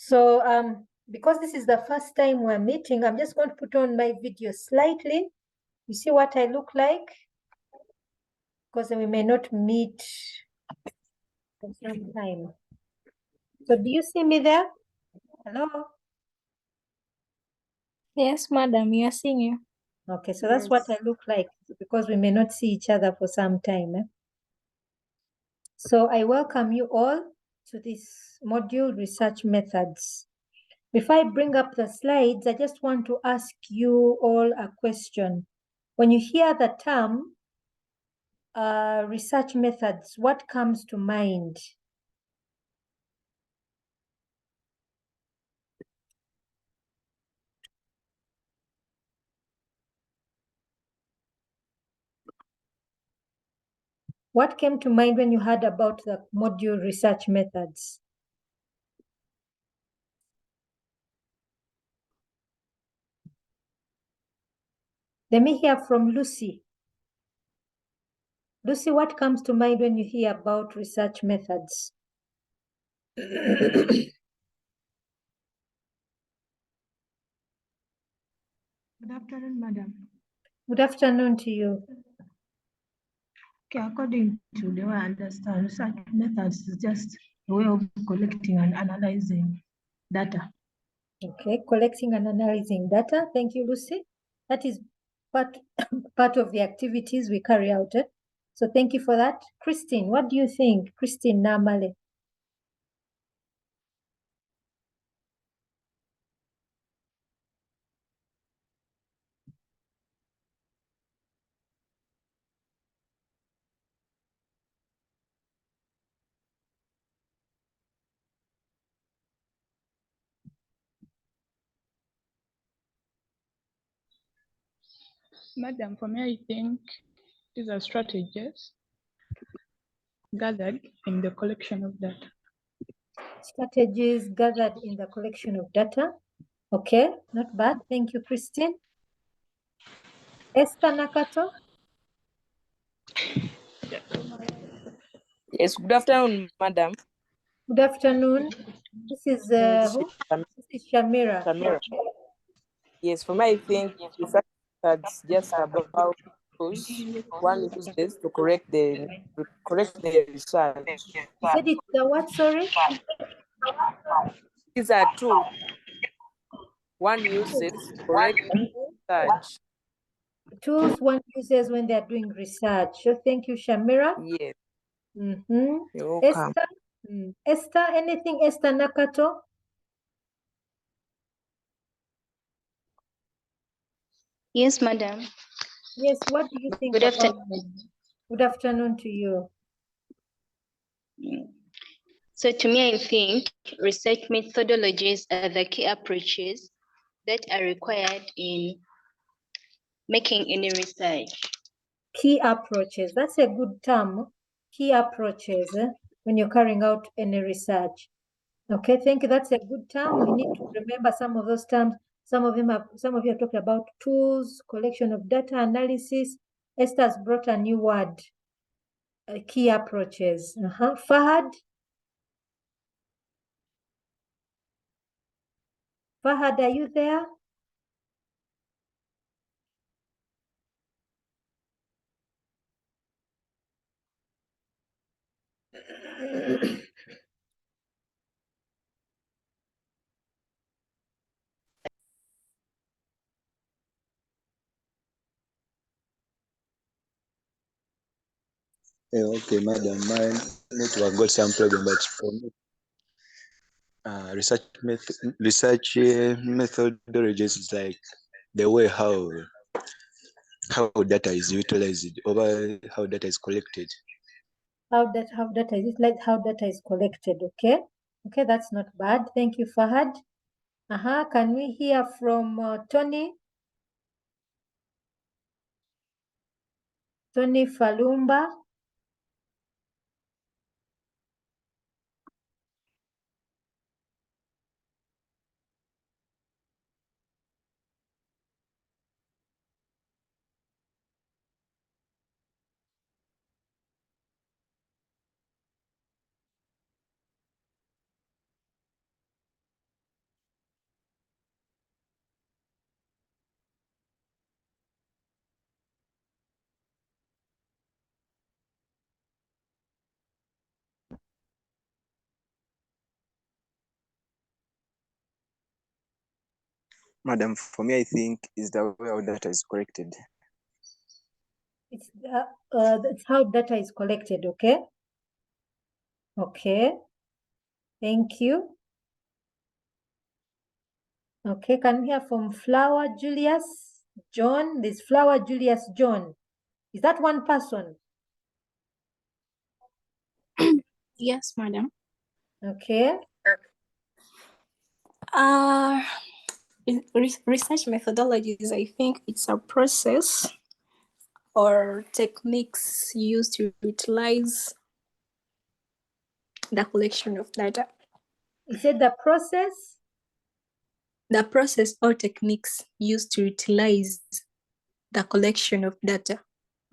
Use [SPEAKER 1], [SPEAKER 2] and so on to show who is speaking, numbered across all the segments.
[SPEAKER 1] So because this is the first time we're meeting, I'm just going to put on my video slightly. You see what I look like? Because we may not meet for some time. So do you see me there? Hello?
[SPEAKER 2] Yes, madam, we are seeing you.
[SPEAKER 1] Okay, so that's what I look like because we may not see each other for some time. So I welcome you all to this module, research methods. Before I bring up the slides, I just want to ask you all a question. When you hear the term research methods, what comes to mind? What came to mind when you heard about the module research methods? Let me hear from Lucy. Lucy, what comes to mind when you hear about research methods?
[SPEAKER 3] Good afternoon, madam.
[SPEAKER 1] Good afternoon to you.
[SPEAKER 3] Okay, according to the way I understand, research methods is just a way of collecting and analyzing data.
[SPEAKER 1] Okay, collecting and analyzing data. Thank you, Lucy. That is part of the activities we carry out. So thank you for that. Christine, what do you think? Christine Namale.
[SPEAKER 4] Madam, for me, I think these are strategies gathered in the collection of data.
[SPEAKER 1] Strategies gathered in the collection of data. Okay, not bad. Thank you, Christine. Esther Nakato.
[SPEAKER 5] Yes, good afternoon, madam.
[SPEAKER 1] Good afternoon. This is who? This is Shamira.
[SPEAKER 5] Shamira. Yes, for me, I think research that's just about tools one uses to correct the research.
[SPEAKER 1] You said it's the what, sorry?
[SPEAKER 5] These are tools one uses to correct research.
[SPEAKER 1] Tools one uses when they're doing research. So thank you, Shamira.
[SPEAKER 5] Yes.
[SPEAKER 1] You're welcome. Esther? Esther, anything, Esther Nakato?
[SPEAKER 6] Yes, madam.
[SPEAKER 1] Yes, what do you think
[SPEAKER 6] Good
[SPEAKER 1] about
[SPEAKER 6] afternoon.
[SPEAKER 1] Good afternoon to you.
[SPEAKER 6] So to me, I think research methodologies are the key approaches that are required in making any research.
[SPEAKER 1] Key approaches, that's a good term. Key approaches when you're carrying out any research. Okay, thank you. That's a good term. We need to remember some of those terms. Some of you have talked about tools, collection of data analysis. Esther's brought a new word, key approaches. Fahad? Fahad, are you there?
[SPEAKER 7] Okay, madam, my network got some problem, but for me, research methodologies is like the way how data is utilized over how data is collected.
[SPEAKER 1] How data is it like how data is collected? Okay, that's not bad. Thank you, Fahad. Can we hear from Tony? Tony Falumba.
[SPEAKER 7] Madam, for me, I think is the way how data is collected.
[SPEAKER 1] It's that's how data is collected, okay? Okay. Thank you. Okay, can we hear from Flower Julius John? This Flower Julius John. Is that one person?
[SPEAKER 2] Yes, madam.
[SPEAKER 1] Okay.
[SPEAKER 2] Research methodologies, I think it's a process or techniques used to utilize the collection of data.
[SPEAKER 1] You said the process?
[SPEAKER 2] The process or techniques used to utilize the collection of data.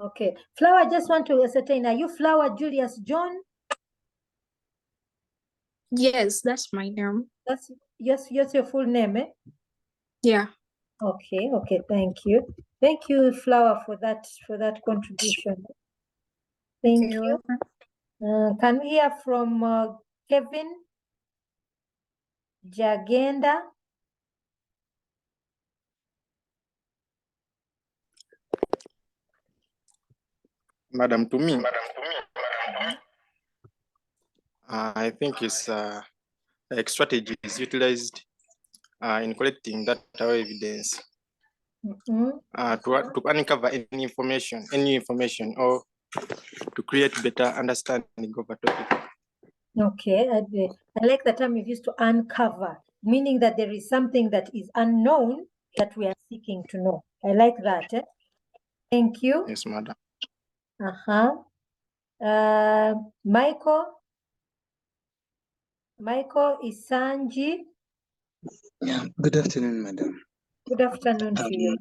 [SPEAKER 1] Okay. Flower, I just want to ascertain, are you Flower Julius John?
[SPEAKER 2] Yes, that's my name.
[SPEAKER 1] That's yes, your full name, eh?
[SPEAKER 2] Yeah.
[SPEAKER 1] Okay, okay, thank you. Thank you, Flower, for that contribution. Thank you. Can we hear from Kevin Jagenda?
[SPEAKER 8] Madam, to me, I think it's like strategy is utilized in collecting data or evidence to uncover any information or to create better understanding of a topic.
[SPEAKER 1] Okay, I like the term you've used, to uncover, meaning that there is something that is unknown that we are seeking to know. I like that. Eh? Thank you.
[SPEAKER 8] Yes, madam.
[SPEAKER 1] Michael Isanji.
[SPEAKER 9] Yeah, good afternoon, madam.
[SPEAKER 1] Good afternoon to you.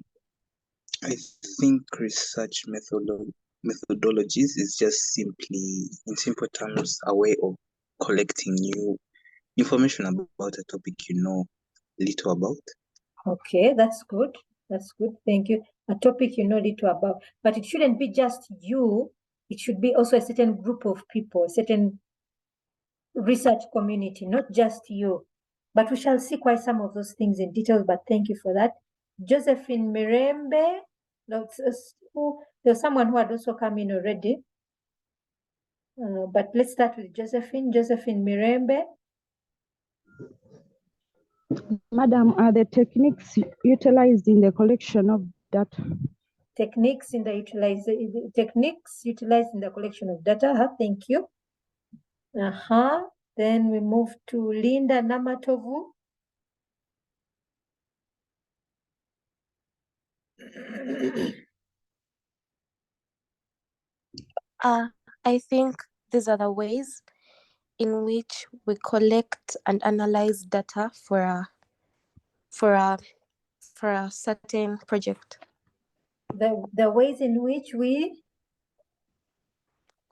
[SPEAKER 9] I think research methodologies is just simply, in simple terms, a way of collecting new information about a topic you know little about.
[SPEAKER 1] Okay, that's good. That's good. Thank you. A topic you know little about, but it shouldn't be just you. It should be also a certain group of people, a certain research community, not just you. But we shall see quite some of those things in detail, but thank you for that. Josephine Mirembe, there's someone who had also come in already. But let's start with Josephine. Josephine Mirembe.
[SPEAKER 10] Madam, are the techniques utilized in the collection of data?
[SPEAKER 1] Techniques utilized in the collection of data. Thank you. Then we move to Linda Namatovu.
[SPEAKER 11] I think these are the ways in which we collect and analyze data for a certain project.
[SPEAKER 1] The ways in which we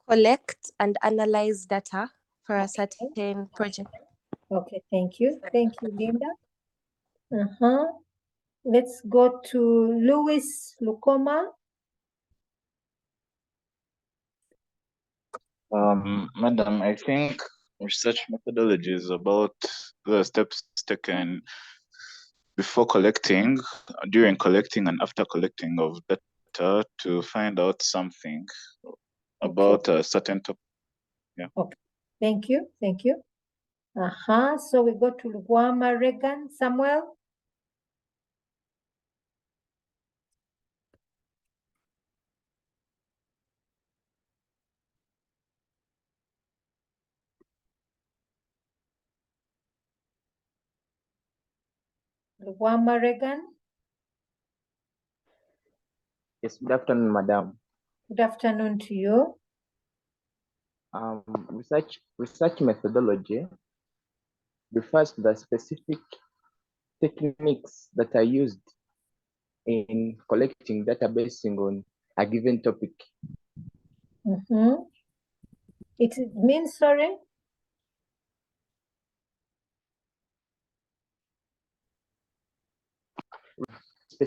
[SPEAKER 11] collect and analyze data for a certain project.
[SPEAKER 1] Okay, thank you. Thank you, Linda. Let's go to Louis Lukoma.
[SPEAKER 12] Madam, I think research methodology is about the steps taken before collecting, during collecting, and after collecting of data to find out something about a certain topic. Yeah.
[SPEAKER 1] Okay. Thank you. Thank you. So we go to Luguama Regan Samuel. Luguama Regan.
[SPEAKER 13] Yes, good afternoon, madam.
[SPEAKER 1] Good afternoon to you.
[SPEAKER 13] Research methodology refers to the specific techniques that are used in collecting data based on a given topic.
[SPEAKER 1] It means, sorry?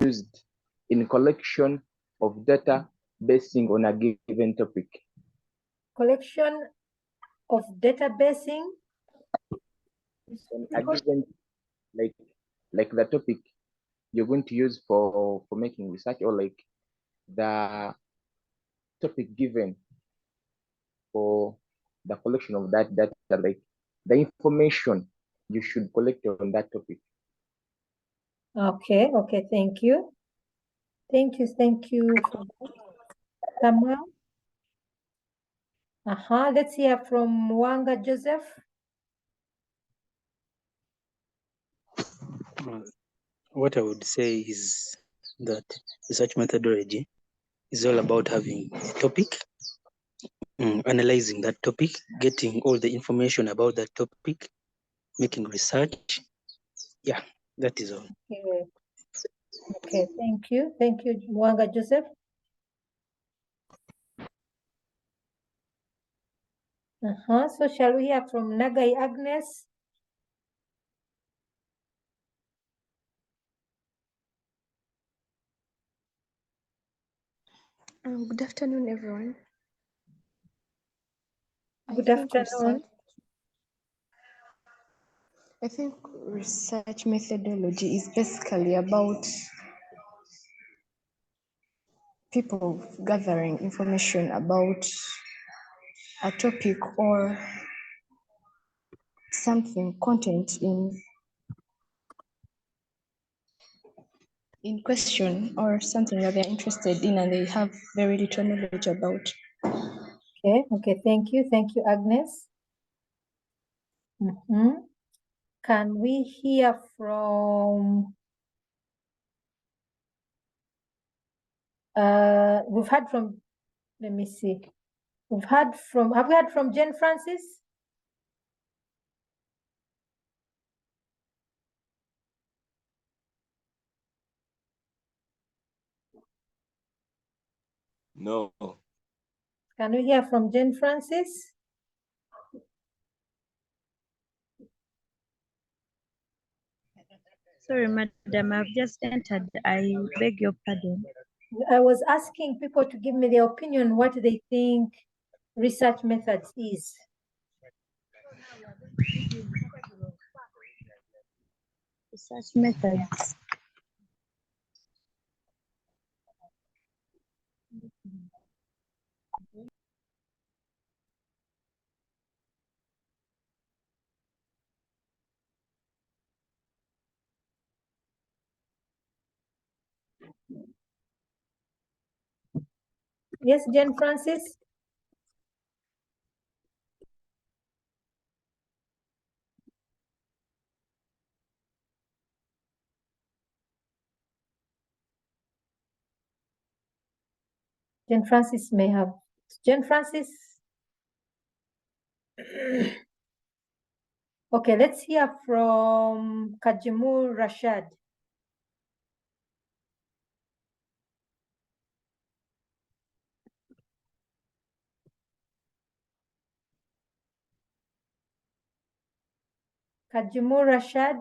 [SPEAKER 13] Used in collection of data based on a given topic.
[SPEAKER 1] Collection of data basing
[SPEAKER 13] on a given, like the topic you're going to use for making research, or like the topic given for the collection of that data, like the information you should collect on that topic.
[SPEAKER 1] Okay, okay, thank you. Thank you for that. Samuel? Let's hear from Wanga Joseph.
[SPEAKER 14] What I would say is that research methodology is all about having a topic, analyzing that topic, getting all the information about that topic, making research. Yeah, that is all.
[SPEAKER 1] Okay, thank you. Thank you, Wanga Joseph. So shall we hear from Nagai Agnes?
[SPEAKER 15] Good afternoon, everyone.
[SPEAKER 1] Good afternoon.
[SPEAKER 15] I think research methodology is basically about people gathering information about a topic or something, content in question, or something that they're interested in and they have very little knowledge about.
[SPEAKER 1] Okay, thank you, Agnes. Can we hear from, we've heard from, let me see. Have we heard from Jane Francis?
[SPEAKER 7] No.
[SPEAKER 1] Can we hear from Jane Francis?
[SPEAKER 16] Sorry, madam, I've just entered. I beg your pardon.
[SPEAKER 1] I was asking people to give me their opinion, what they think research methods is.
[SPEAKER 16] Research methods.
[SPEAKER 1] Yes, Jane Francis? Jane Francis may have. Jane Francis? Okay, let's hear from Kajimu Rashad. Kajimu Rashad?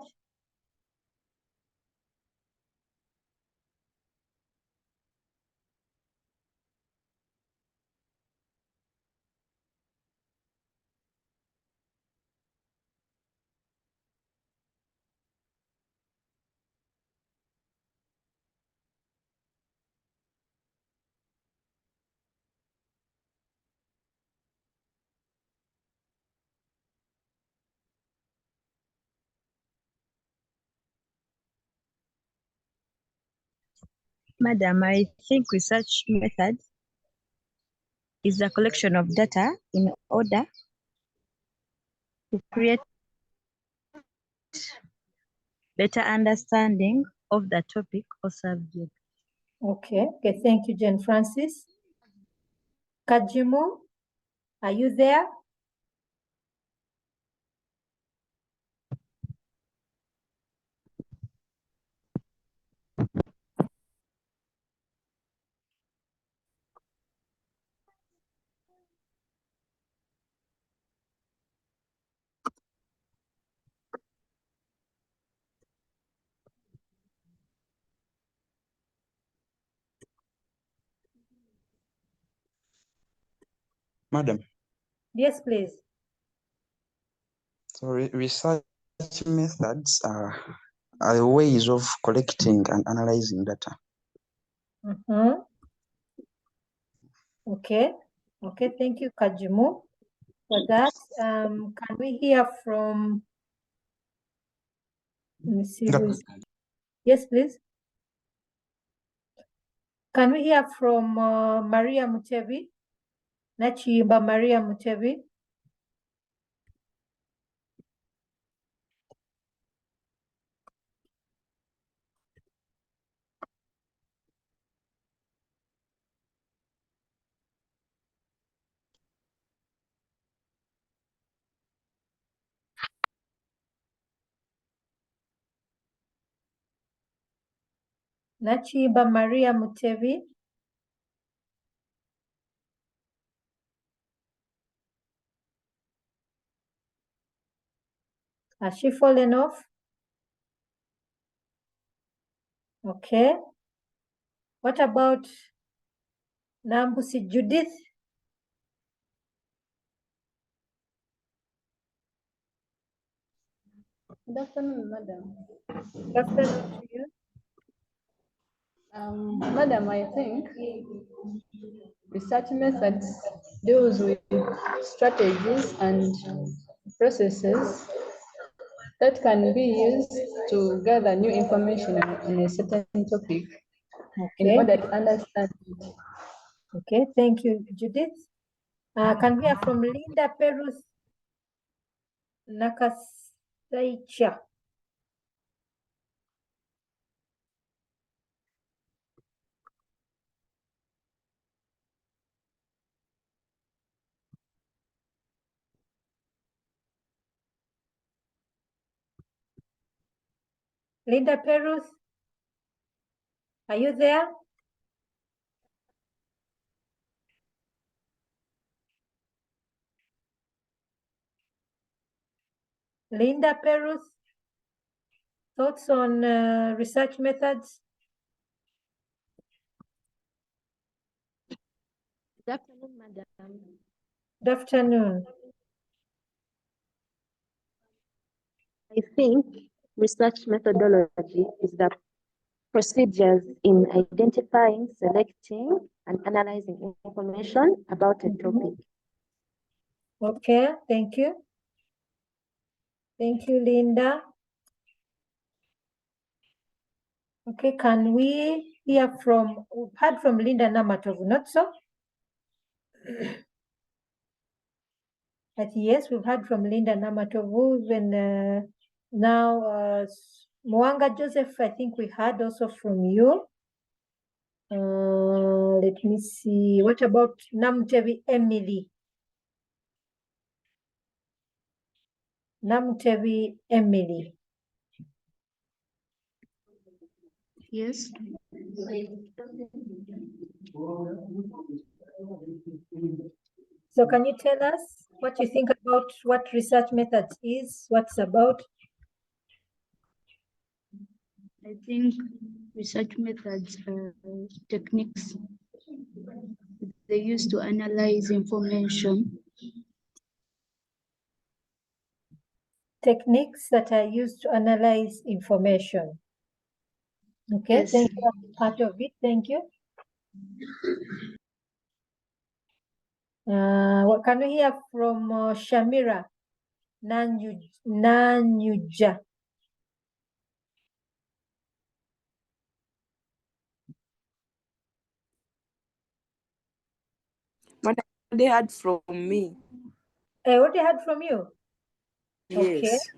[SPEAKER 16] Madam, I think research method is the collection of data in order to create better understanding of the topic or subject.
[SPEAKER 1] Okay, thank you, Jane Francis. Kajimu, are you there?
[SPEAKER 17] Madam,
[SPEAKER 1] Yes, please.
[SPEAKER 17] so research methods are
[SPEAKER 9] ways of collecting and analyzing data.
[SPEAKER 1] Okay. Okay, thank you, Kajimu, for that. Can we hear from, let me see who is, yes, please. Can we hear from Maria Mutebi? Nachimba Maria Mutebi. Nachimba Maria Mutebi. Has she fallen off? Okay. What about Nambusi Judith?
[SPEAKER 17] Good afternoon, madam.
[SPEAKER 1] Good afternoon to you.
[SPEAKER 17] Madam, I think research methods deals with strategies and processes that can be used to gather new information on a certain topic in
[SPEAKER 1] Okay.
[SPEAKER 17] order to understand it.
[SPEAKER 1] Okay, thank you, Judith. Can we hear from Linda Perus Nakasaicha? Linda Perus, are you there? Linda Perus, thoughts on research methods?
[SPEAKER 18] Good afternoon, madam.
[SPEAKER 1] Good afternoon.
[SPEAKER 18] I think research methodology is the procedures in identifying, selecting, and analyzing information about a topic.
[SPEAKER 1] Okay, thank you. Thank you, Linda. Okay, can we hear from, we've heard from Linda Namatovu, not so? But yes, we've heard from Linda Namatovu, even now, Mwanga Joseph, I think we heard also from you. Let me see, what about Namtevi Emily? Namtevi Emily.
[SPEAKER 19] Yes.
[SPEAKER 1] So can you tell us what you think about what research methods is, what's about?
[SPEAKER 19] I think research methods are techniques they use to analyze information.
[SPEAKER 1] Techniques that are used to analyze information. Okay,
[SPEAKER 19] Yes.
[SPEAKER 1] thank you. That's part of it. Thank you. What can we hear from Shamira Nanyuja?
[SPEAKER 5] What they had from me.
[SPEAKER 1] What they had from you? Okay.
[SPEAKER 5] Yes.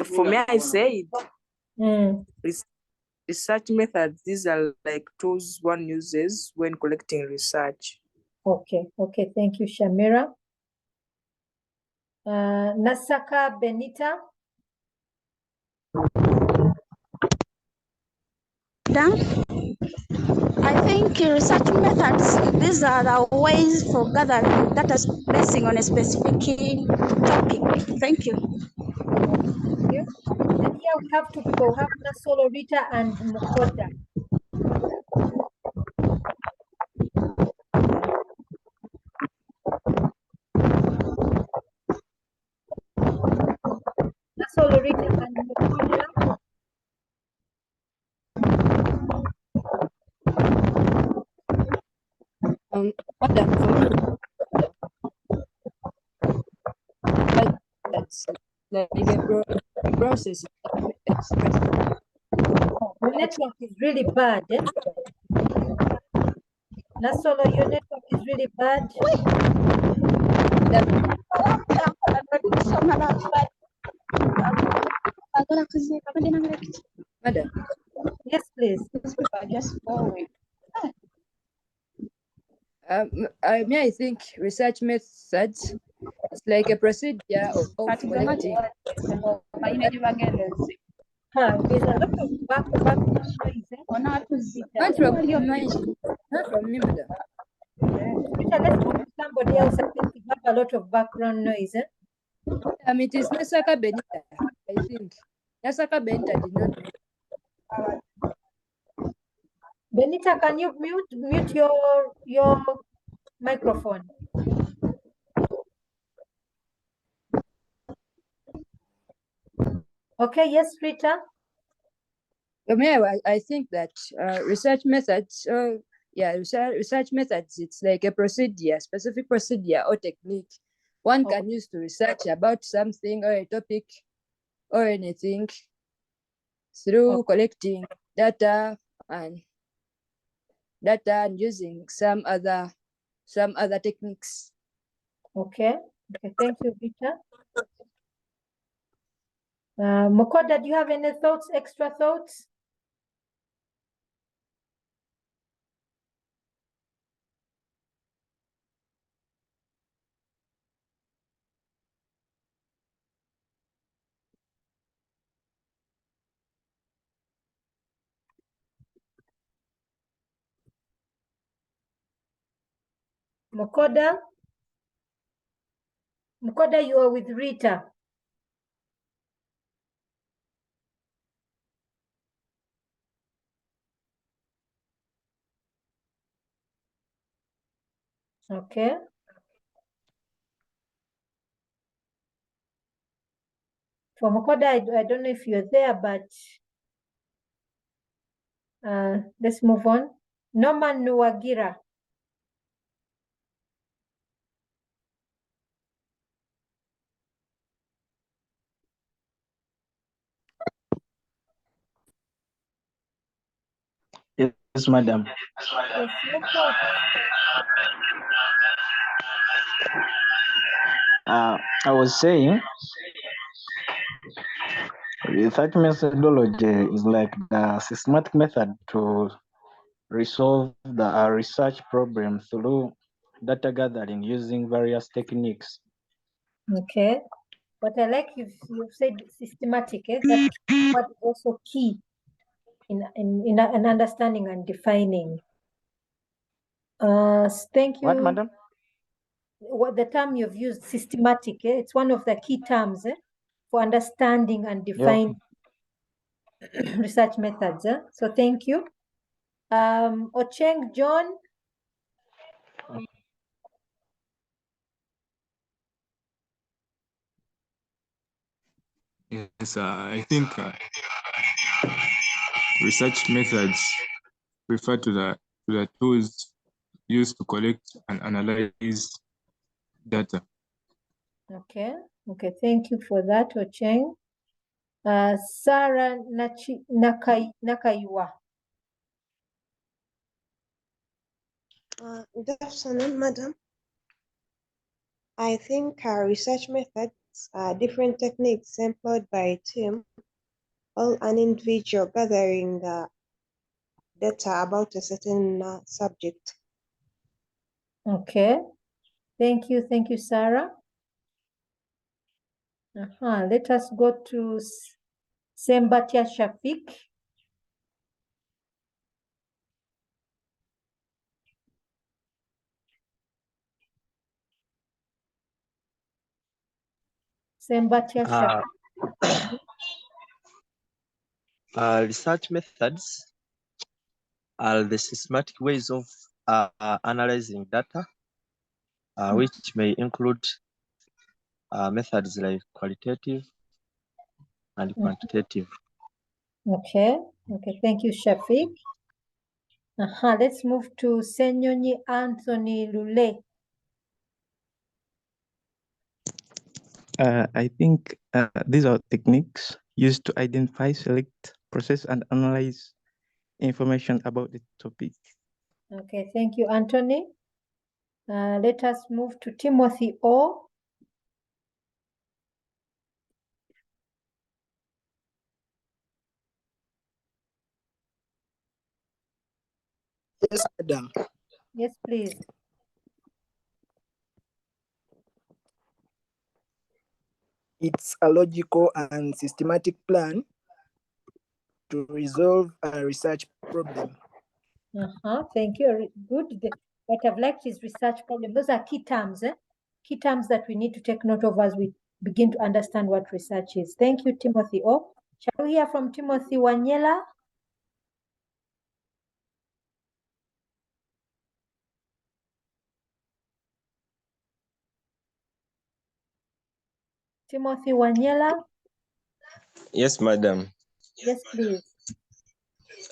[SPEAKER 5] For me, I said research methods, these are like tools one uses when collecting research.
[SPEAKER 1] Okay, okay, thank you, Shamira. Nasaka Benita.
[SPEAKER 2] I think research methods, these are the ways for gathering data based on a specific topic. Thank you.
[SPEAKER 1] Thank you. And here we have two people. We have Nasolo Rita and Mukoda. Rita and Mukoda.
[SPEAKER 20] Madam, for me, that's like a process.
[SPEAKER 1] Your network is really bad. Eh? Nasolo, your network is really bad.
[SPEAKER 20] Madam.
[SPEAKER 1] Yes, please.
[SPEAKER 2] Just forward.
[SPEAKER 20] May I think research methods it's like a procedure of collecting.
[SPEAKER 1] There's a lot of background noise.
[SPEAKER 20] Not from me, not from me, madam.
[SPEAKER 1] Rita, let's go to somebody else. I think we have a lot of background noise. Eh?
[SPEAKER 20] It is Nasaka Benita, I think. Nasaka Benita did not.
[SPEAKER 1] Benita, can you mute your microphone? Okay, yes, Rita.
[SPEAKER 20] I think that research methods, research methods, it's like a procedure, specific procedure or technique one can use to research about something or a topic or anything through collecting data and using some other techniques.
[SPEAKER 1] Okay, thank you, Rita. Mukoda, do you have any thoughts, extra thoughts? Mukoda, you are with Rita. Okay. For Mukoda, I don't know if you're there, but let's move on. Norman Nuwagira.
[SPEAKER 21] Yes, madam.
[SPEAKER 1] Yes, your thoughts.
[SPEAKER 21] I was saying research methodology is like the systematic method to resolve the research problem through data gathering using various techniques.
[SPEAKER 1] Okay. But I like you've said systematic. That what is also key in understanding and defining. Thank you.
[SPEAKER 21] What, madam?
[SPEAKER 1] What the term you've used, systematic. It's one of the key terms for understanding and defining research methods. So thank you. Ocheng John.
[SPEAKER 22] Yes, I think research methods refer to the tools used to collect and analyze data.
[SPEAKER 1] Okay, thank you for that, Ocheng. Sarah Nakaiwa.
[SPEAKER 23] Good afternoon, madam. I think research methods are different techniques employed by a team or an individual gathering data about a certain subject.
[SPEAKER 1] Okay, thank you, Sarah. Let us go to Sembatia Shafik. Sembatia Shafik.
[SPEAKER 24] Research methods are the systematic ways of analyzing data, which may include methods like qualitative, and quantitative.
[SPEAKER 1] Okay, okay, thank you, Shafiq. Let's move to Senyonyi Anthony Lule.
[SPEAKER 3] I think these are techniques used to identify, select, process, and analyze information about the topic.
[SPEAKER 1] Okay, thank you, Anthony. Let us move to Timothy O.
[SPEAKER 4] Yes, madam.
[SPEAKER 1] Yes, please.
[SPEAKER 4] It's a logical and systematic plan to resolve a research problem.
[SPEAKER 1] Thank you. Good. What I've liked is research problem. Those are key terms, key terms that we need to take note of as we begin to understand what research is. Thank you, Timothy O. Shall we hear from Timothy Wanyela? Timothy Wanyela?
[SPEAKER 6] Yes, madam.
[SPEAKER 1] Yes, please.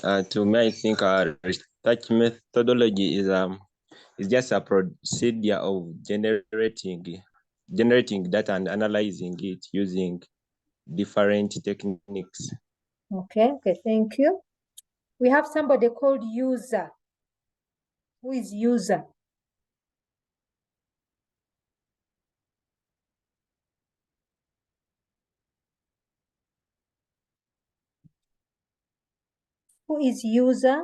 [SPEAKER 6] To me, I think research methodology is just a procedure of generating data and analyzing it using different techniques.
[SPEAKER 1] Okay, thank you. We have somebody called user. Who is user? Who is user?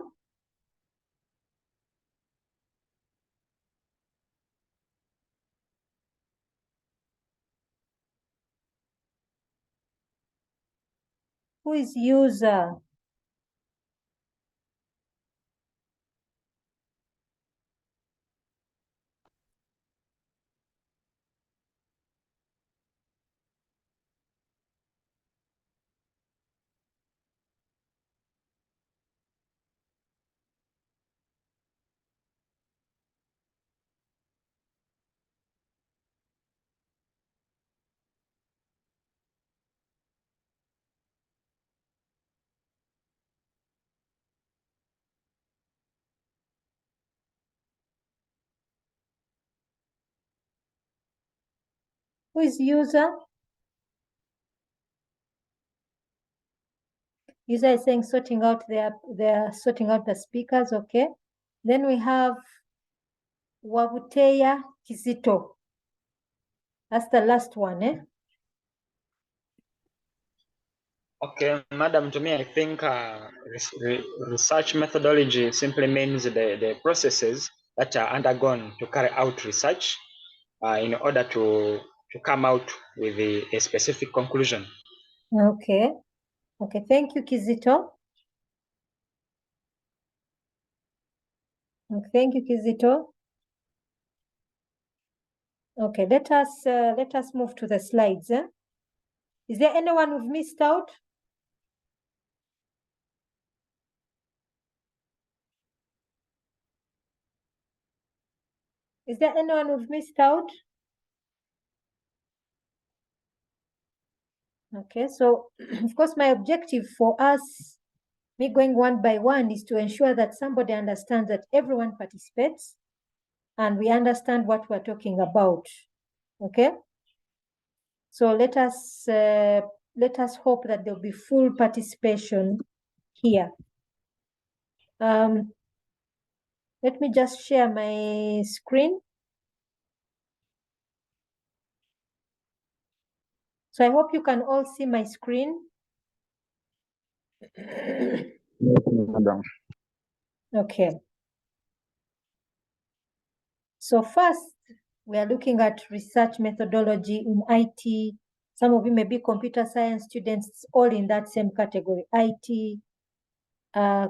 [SPEAKER 1] Who is user? Who is user? User is saying sorting out they're sorting out the speakers, okay. Then we have Wabuteya Kizito. That's the last one, eh?
[SPEAKER 8] Okay, madam, to me, I think research methodology simply means the processes that are undergone to carry out research in order to come out with a specific conclusion.
[SPEAKER 1] Okay. Okay, thank you, Kizito. Okay, thank you, Kizito. Okay, let us move to the slides. Eh? Is there anyone who've missed out? Is there anyone who've missed out? Okay, so of course my objective for us, me going one by one, is to ensure that somebody understands that everyone participates and we understand what we're talking about. Okay, so let us hope that there'll be full participation here. Let me just share my screen. So I hope you can all see my screen.
[SPEAKER 21] Madam.
[SPEAKER 1] Okay. So first, we are looking at research methodology in IT. Some of you may be computer science students, all in that same category. IT,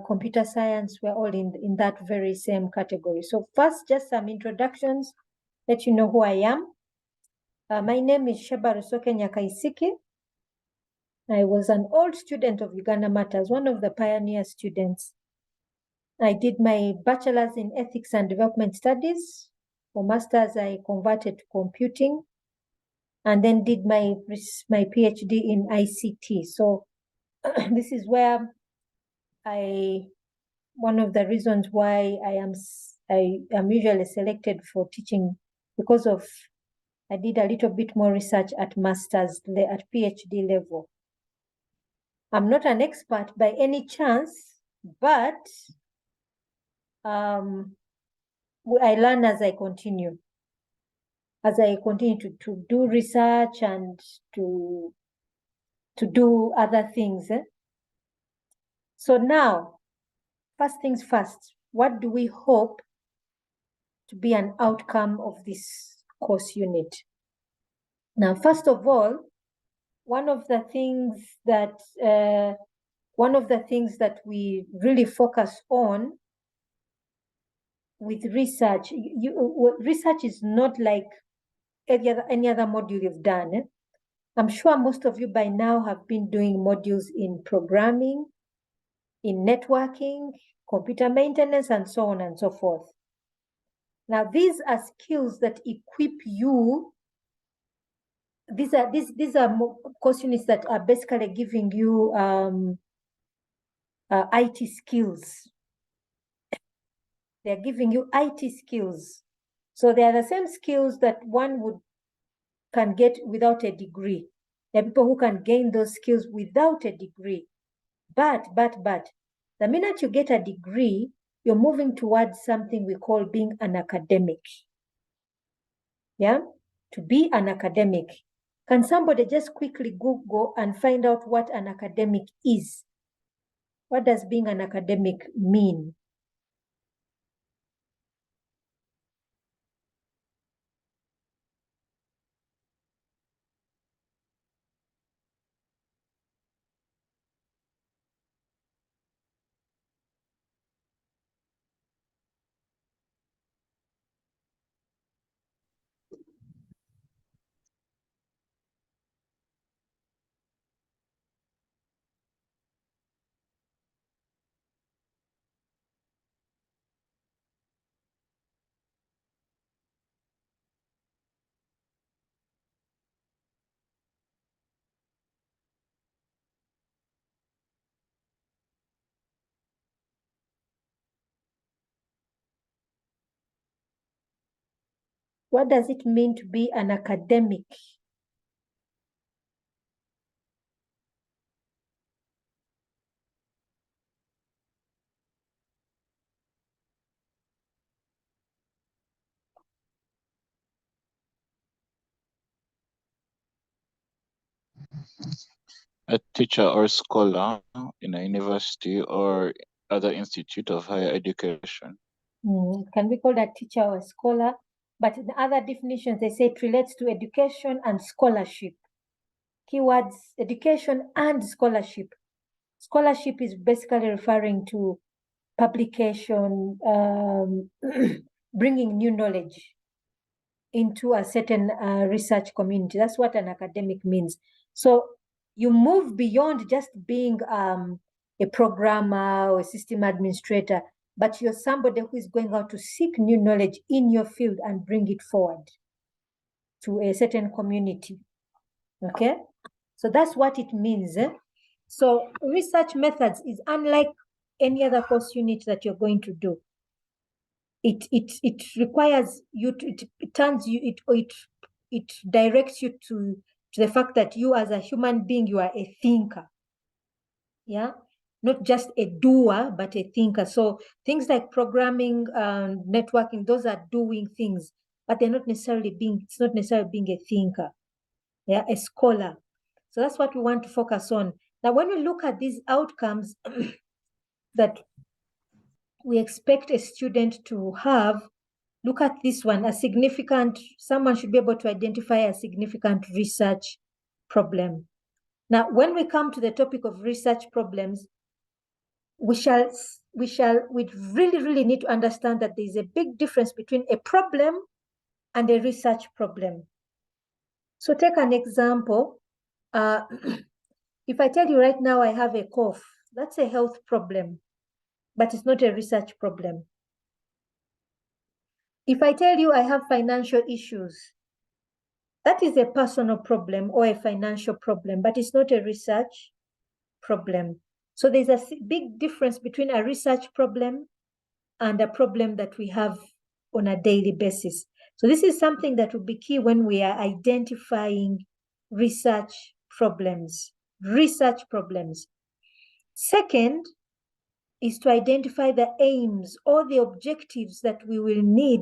[SPEAKER 1] computer science, we're all in that very same category. So first, just some introductions, let you know who I am. My name is Sheba Rusoke Nyakaisiki. I was an old student of Uganda Matters, one of the pioneer students. I did my bachelor's in ethics and development studies. For master's, I converted to computing. and then did my PhD in ICT. So this is where one of the reasons why I am usually selected for teaching, because of I did a little bit more research at at PhD level. I'm not an expert by any chance, but I learn as I continue. As I continue to do research and to do other things. So now, first things first, what do we hope to be an outcome of this course unit? Now, first of all, one of the things that we really focus on with research, research is not like any other module you've done. I'm sure most of you by now have been doing modules in programming, in networking, computer maintenance, and so on and so forth. Now, these are skills that equip you. These are course units that are basically giving you IT skills. They're giving you IT skills. So they are the same skills that one can get without a degree. There are people who can gain those skills without a degree. But, the minute you get a degree, you're moving towards something we call being an academic. Yeah? To be an academic. Can somebody just quickly Google and find out what an academic is? What does being an academic mean? What does it mean to be an academic?
[SPEAKER 10] A teacher or scholar in a university or other institute of higher education.
[SPEAKER 1] It can be called a teacher or a scholar, but in other definitions, they say it relates to education and scholarship. Keywords, education and scholarship. Scholarship is basically referring to publication, bringing new knowledge into a certain research community. That's what an academic means. So you move beyond just being a programmer or a system administrator, but you're somebody who is going out to seek new knowledge in your field and bring it forward to a certain community. Okay? So that's what it means. So research methods is unlike any other course unit that you're going to do. It requires you to, it turns you, it directs you to the fact that you as a human being, you are a thinker. Yeah, not just a doer, but a thinker. So things like programming, networking, those are doing things, but they're not necessarily being, it's not necessarily being a thinker. Yeah, a scholar. So that's what we want to focus on. Now, when we look at these outcomes that we expect a student to have, look at this one, someone should be able to identify a significant research problem. Now, when we come to the topic of research problems, we really need to understand that there is a big difference between a problem and a research problem. So take an example. If I tell you right now I have a cough, that's a health problem, but it's not a research problem. If I tell you I have financial issues, That is a personal problem or a financial problem, but it's not a research problem. So there's a big difference between a research problem and a problem that we have on a daily basis. So this is something that will be key when we are identifying research problems. Research problems. Second is to identify the aims or the objectives that we will need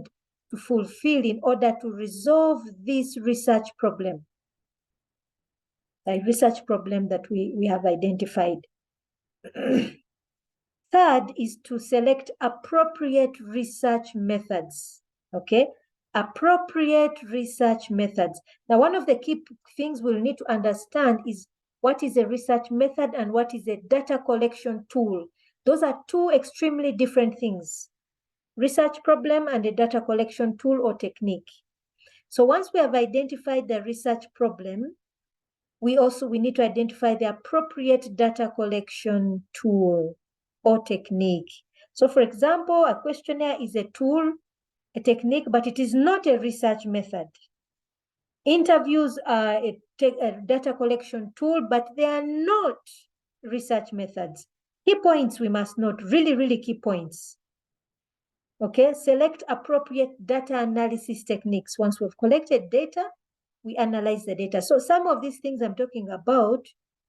[SPEAKER 1] to fulfill in order to resolve this research problem. The research problem that we have identified. Third is to select appropriate research methods, okay? Appropriate research methods. Now, one of the key things we'll need to understand is what is a research method and what is a data collection tool. Those are two extremely different things. Research problem and a data collection tool or technique. So once we have identified the research problem, we need to identify the appropriate data collection tool or technique. So for example, a questionnaire is a tool, a technique, but it is not a research method. Interviews are a data collection tool, but they are not research methods. Key points we must note, really key points. Okay, select appropriate data analysis techniques. Once we've collected data, we analyze the data. So some of these things I'm talking about,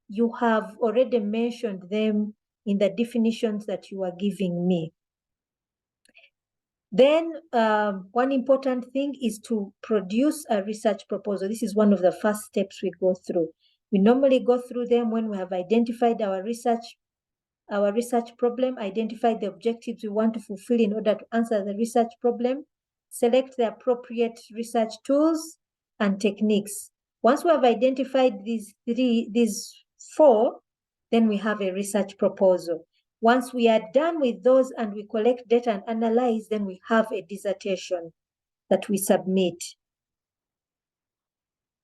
[SPEAKER 1] you have already mentioned them in the definitions that you are giving me. Then one important thing is to produce a research proposal. This is one of the first steps we go through. We normally go through them when we have identified our research problem, identify the objectives we want to fulfill in order to answer the research problem, select the appropriate research tools and techniques. Once we have identified these four, then we have a research proposal. Once we are done with those and we collect data and analyze, then we have a dissertation that we submit.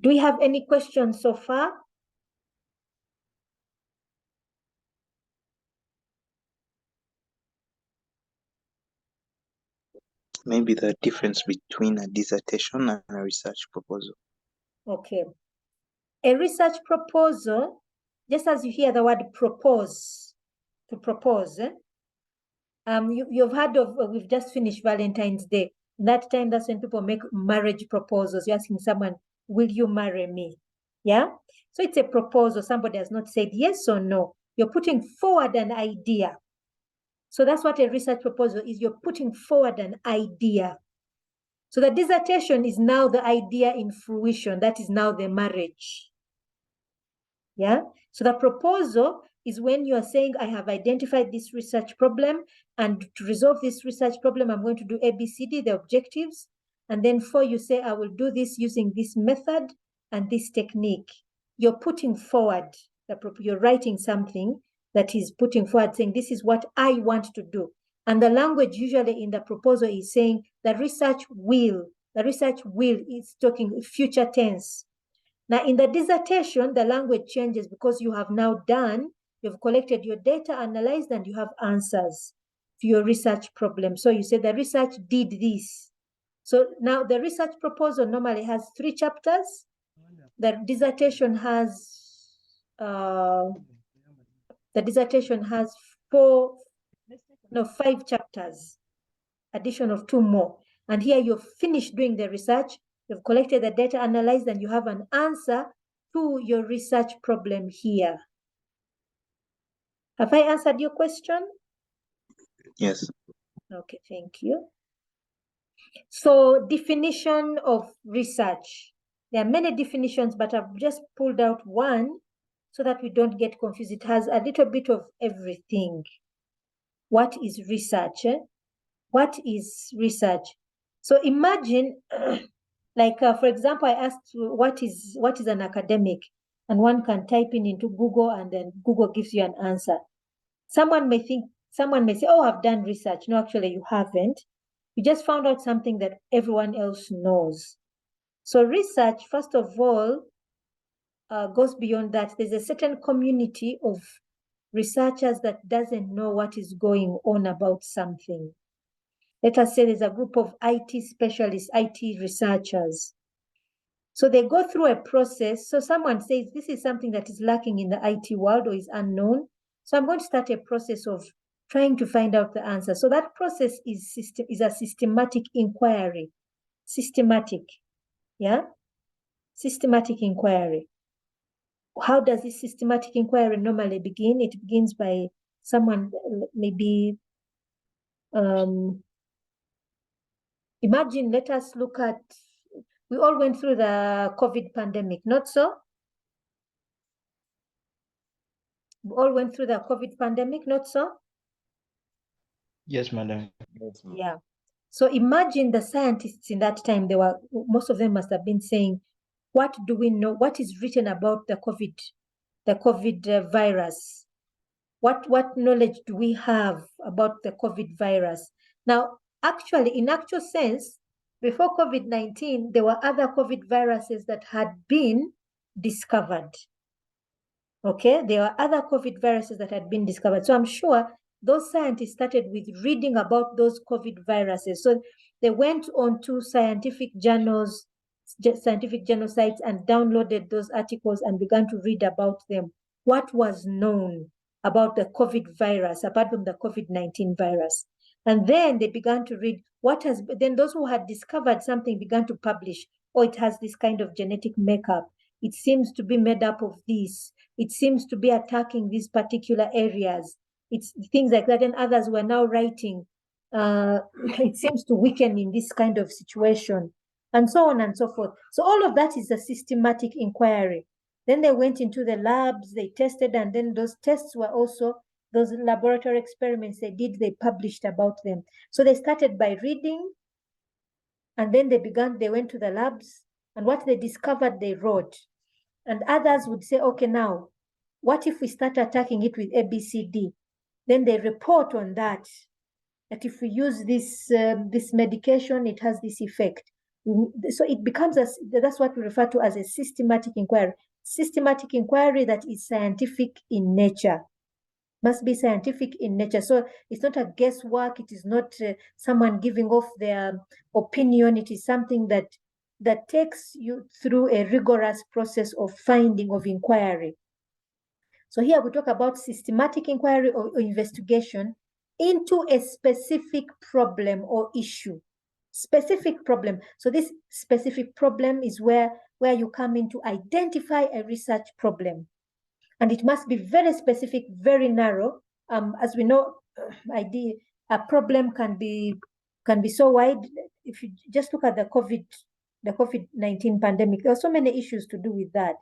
[SPEAKER 1] Do we have any questions so far?
[SPEAKER 9] Maybe the difference between a dissertation and a research proposal.
[SPEAKER 1] Okay. A research proposal, just as you hear the word propose, to propose, you've heard of, we've just finished Valentine's Day. In that time, that's when people make marriage proposals. You're asking someone, will you marry me? Yeah? So it's a proposal. Somebody has not said yes or no. You're putting forward an idea. So that's what a research proposal is. You're putting forward an idea. So the dissertation is now the idea in fruition. That is now the marriage. Yeah. So the proposal is when you are saying, I have identified this research problem, and to resolve this research problem, I'm going to do ABCD, the objectives. And then 4, you say, I will do this using this method and this technique. You're putting forward, you're writing something that is putting forward, saying, this is what I want to do. And the language usually in the proposal is saying the research will is talking future tense. Now, in the dissertation, the language changes because you have now done, you've collected your data, analyzed, and you have answers to your research problem. So you say the research did this. So now the research proposal normally has 3 chapters. The dissertation has 5 chapters, addition of 2 more. And here you've finished doing the research, you've collected the data, analyzed, and you have an answer to your research problem here. Have I answered your question?
[SPEAKER 9] Yes.
[SPEAKER 1] Okay, thank you. So definition of research. There are many definitions, but I've just pulled out one so that we don't get confused. It has a little bit of everything. What is research? What is research? So imagine, like for example, I asked what is an academic, and one can type into Google, and then Google gives you an answer. Someone may say, oh, I've done research. No, actually you haven't. You just found out something that everyone else knows. So research, first of all, goes beyond that. There's a certain community of researchers that doesn't know what is going on about something. Let us say there's a group of IT specialists, IT researchers. So they go through a process. So someone says, this is something that is lacking in the IT world or is unknown. So I'm going to start a process of trying to find out the answer. So that process is a systematic inquiry. Systematic, yeah? Systematic inquiry. How does this systematic inquiry normally begin? It begins by someone maybe, imagine, let us look at, we all went through the COVID pandemic, not so? We all went through the COVID pandemic, not so?
[SPEAKER 21] Yes, madam.
[SPEAKER 1] Yeah. So imagine the scientists in that time, most of them must have been saying, what do we know? What is written about the COVID virus? What knowledge do we have about the COVID virus? Now, actually, in actual sense, before COVID-19, there were other COVID viruses that had been discovered. Okay, there were other COVID viruses that had been discovered. So I'm sure those scientists started with reading about those COVID viruses. So they went on to scientific journal sites and downloaded those articles and began to read about them. What was known about the COVID virus, apart from the COVID-19 virus? And then they began to read then those who had discovered something began to publish, oh, it has this kind of genetic makeup. It seems to be made up of this. It seems to be attacking these particular areas. It's things like that. And others were now writing, it seems to weaken in this kind of situation, and so on and so forth. So all of that is a systematic inquiry. Then they went into the labs, they tested, and then those tests were also, those laboratory experiments they did, they published about them. So they started by reading, and then they went to the labs, and what they discovered, they wrote. And others would say, okay, now, what if we start attacking it with ABCD? Then they report on that if we use this medication, it has this effect. So it becomes, that's what we refer to as a systematic inquiry. Systematic inquiry that is scientific in nature. Must be scientific in nature. So it's not a guesswork. It is not someone giving off their opinion. It is something that takes you through a rigorous process of finding, of inquiry. So here we talk about systematic inquiry or investigation into a specific problem or issue. Specific problem. So this specific problem is where you come in to identify a research problem. And it must be very specific, very narrow. As we know, a problem can be so wide. If you just look at the COVID-19 pandemic, there are so many issues to do with that.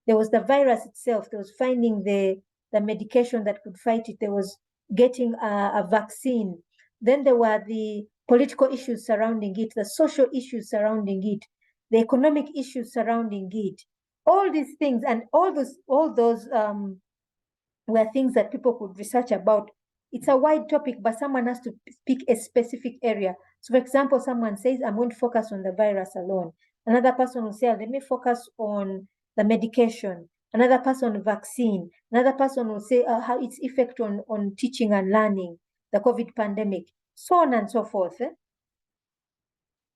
[SPEAKER 1] There was the virus itself. There was finding the medication that could fight it. There was getting a vaccine. Then there were the political issues surrounding it, the social issues surrounding it, the economic issues surrounding it. All these things and all those were things that people could research about. It's a wide topic, but someone has to pick a specific area. So, for example, someone says, I'm going to focus on the virus alone. Another person will say, let me focus on the medication. Another person, vaccine. Another person will say how its effect on teaching and learning, the COVID pandemic, so on and so forth.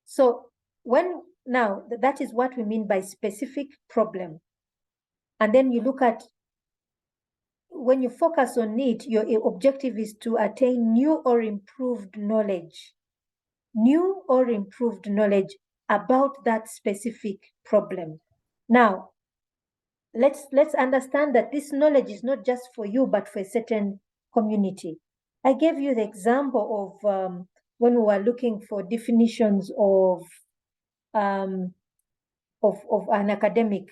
[SPEAKER 1] So now that is what we mean by specific problem. And then you look at, when you focus on it, your objective is to attain new or improved knowledge about that specific problem. Now, let's understand that this knowledge is not just for you, but for a certain community. I gave you the example of when we were looking for definitions of an academic.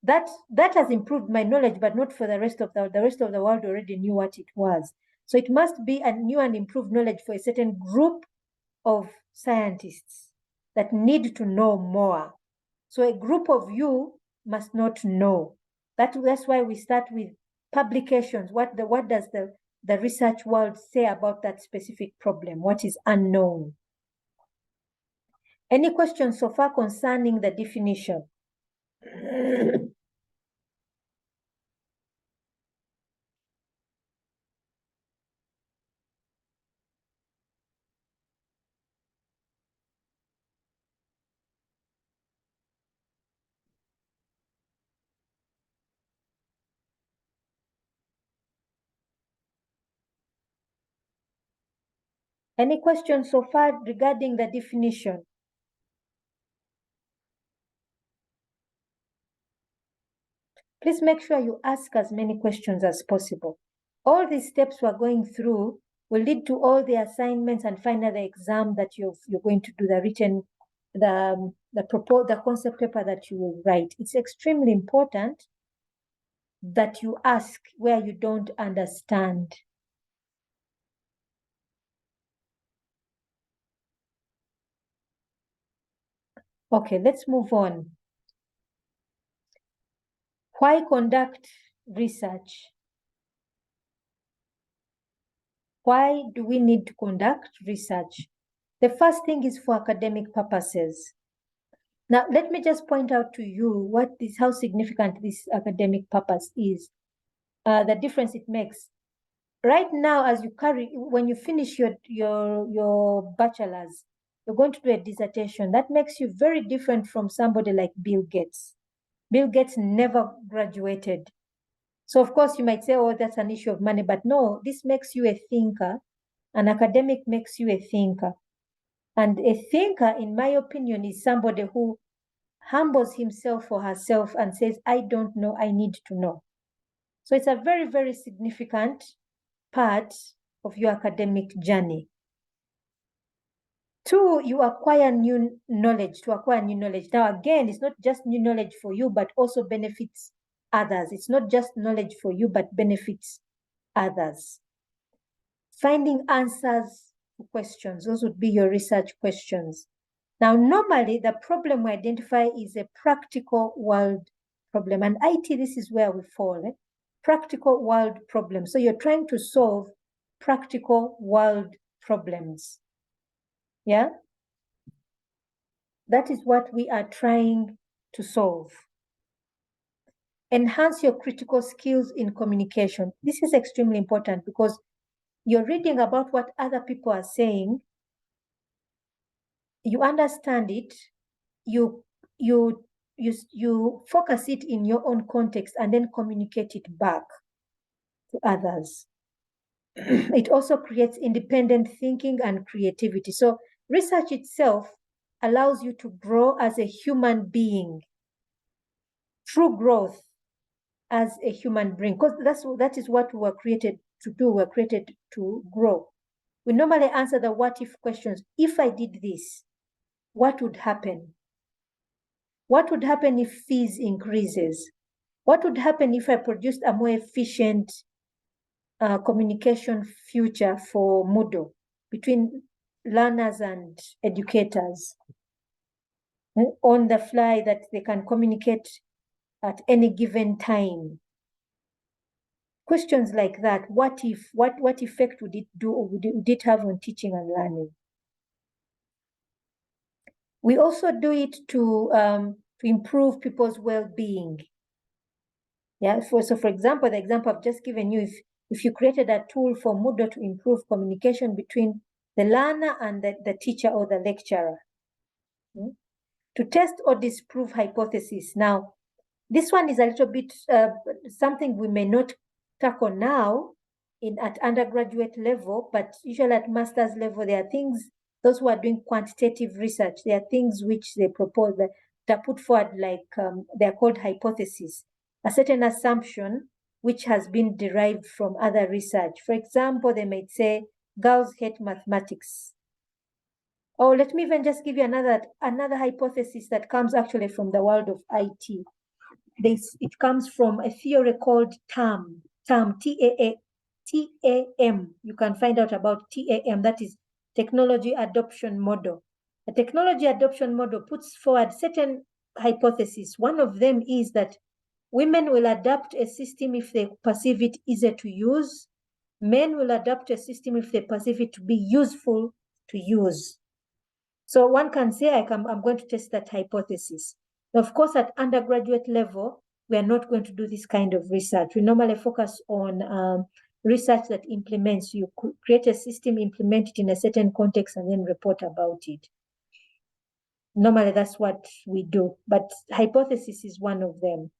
[SPEAKER 1] That has improved my knowledge, but not for the rest of the rest of the world already knew what it was. So it must be a new and improved knowledge for a certain group of scientists that need to know more. So a group of you must not know. That's why we start with publications. What does the research world say about that specific problem? What is unknown? Any questions so far concerning the definition? Any questions so far regarding the definition? Please make sure you ask as many questions as possible. All these steps we're going through will lead to all the assignments and finally the exam that you're going to do, the written, the concept paper that you will write. It's extremely important that you ask where you don't understand. Okay, let's move on. Why conduct research? Why do we need to conduct research? The first thing is for academic purposes. Now, let me just point out to you how significant this academic purpose is, the difference it makes. Right now, when you finish your bachelor's, you're going to do a dissertation. That makes you very different from somebody like Bill Gates. Bill Gates never graduated. So of course you might say, oh, that's an issue of money, but no, this makes you a thinker. An academic makes you a thinker. And a thinker, in my opinion, is somebody who humbles himself or herself and says, I don't know, I need to know. So it's a very, very significant part of your academic journey. 2, you acquire new knowledge, to acquire new knowledge. Now, again, it's not just new knowledge for you, but also benefits others. It's not just knowledge for you, but benefits others. Finding answers to questions, those would be your research questions. Now, normally, the problem we identify is a practical world problem. And IT, this is where we fall, practical world problem. So you're trying to solve practical world problems. Yeah? That is what we are trying to solve. Enhance your critical skills in communication. This is extremely important because you're reading about what other people are saying, you understand it, you focus it in your own context and then communicate it back to others. It also creates independent thinking and creativity. So research itself allows you to grow as a human being. True growth as a human being, because that is what we were created to do. We're created to grow. We normally answer the what if questions. If I did this, what would happen? What would happen if fees increases? What would happen if I produced a more efficient communication future for Moodle between learners and educators on the fly, that they can communicate at any given time? Questions like that. What if? What effect would it do, or would it have on teaching and learning? We also do it to improve people's well-being. Yeah. So for example, the example I've just given you, if you created a tool for Moodle to improve communication between the learner and the teacher or the lecturer, to test or disprove hypotheses. Now, this one is a little bit something we may not tackle now at undergraduate level, but usually at master's level, there are things, those who are doing quantitative research, there are things which they propose that are put forward, like they're called hypotheses, a certain assumption which has been derived from other research. For example, they might say girls hate mathematics. Or let me even just give you another hypothesis that comes actually from the world of IT. It comes from a theory called TAM, T-A-M. You can find out about TAM, that is Technology Adoption Model. The Technology Adoption Model puts forward certain hypotheses. One of them is that women will adopt a system if they perceive it easier to use. Men will adopt a system if they perceive it to be useful to use. So one can say, I'm going to test that hypothesis. Of course, at undergraduate level, we are not going to do this kind of research. We normally focus on research that implements. You create a system, implement it in a certain context, and then report about it. Normally, that's what we do. But hypothesis is one of them.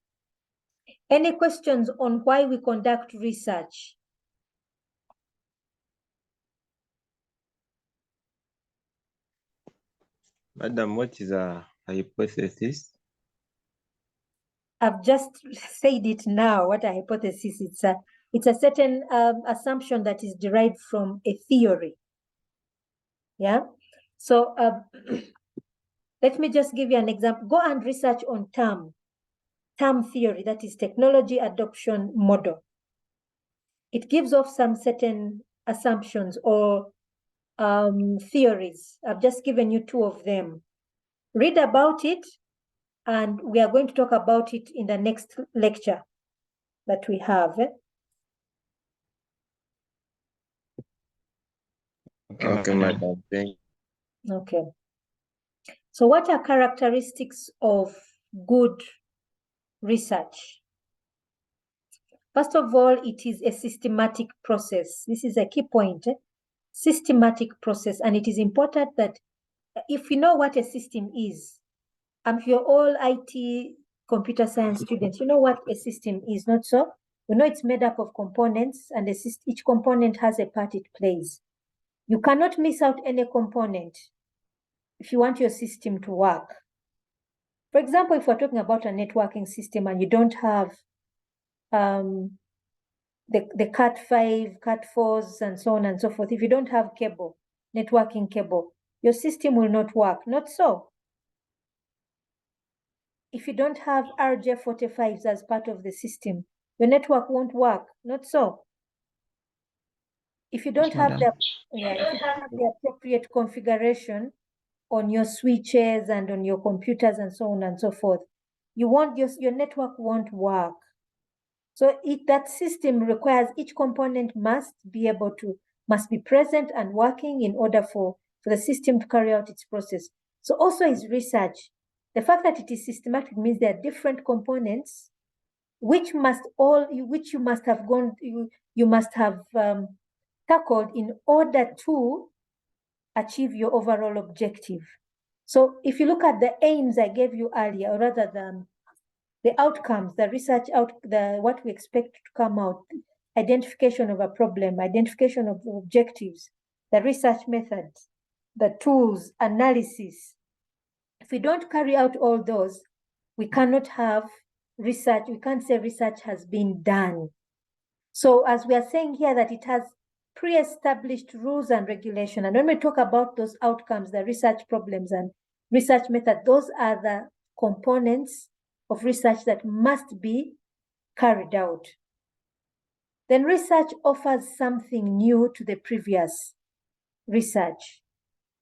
[SPEAKER 1] Any questions on why we conduct research?
[SPEAKER 6] Madam, what is a hypothesis?
[SPEAKER 1] I've just said it now, what a hypothesis. It's a certain assumption that is derived from a theory. Yeah. So let me just give you an example. Go and research on term theory, that is technology adoption model. It gives off some certain assumptions or theories. I've just given you two of them. Read about it, and we are going to talk about it in the next lecture that we have.
[SPEAKER 6] Okay, madam. Thank you.
[SPEAKER 1] Okay. So what are characteristics of good research? First of all, it is a systematic process. This is a key point. Systematic process. And it is important that if you know what a system is, if you're all IT computer science students, you know what a system is, not so? We know it's made up of components, and each component has a part it plays. You cannot miss out any component if you want your system to work. For example, if we're talking about a networking system and you don't have the Cat5, Cat4s, and so on and so forth, if you don't have cable, networking cable, your system will not work. Not so. If you don't have RJ45s as part of the system, your network won't work. Not so. If you don't have the appropriate configuration on your switches and on your computers and so on and so forth, your network won't work. So that system requires each component must be present and working in order for the system to carry out its process. So also is research. The fact that it is systematic means there are different components which you must have tackled in order to achieve your overall objective. So if you look at the aims I gave you earlier, or rather the outcomes, the research what we expect to come out, identification of a problem, identification of objectives, the research methods, the tools, analysis. If we don't carry out all those, we cannot have research. We can't say research has been done. So as we are saying here that it has pre-established rules and regulation, and when we talk about those outcomes, the research problems and research method, those are the components of research that must be carried out. Then research offers something new to the previous research.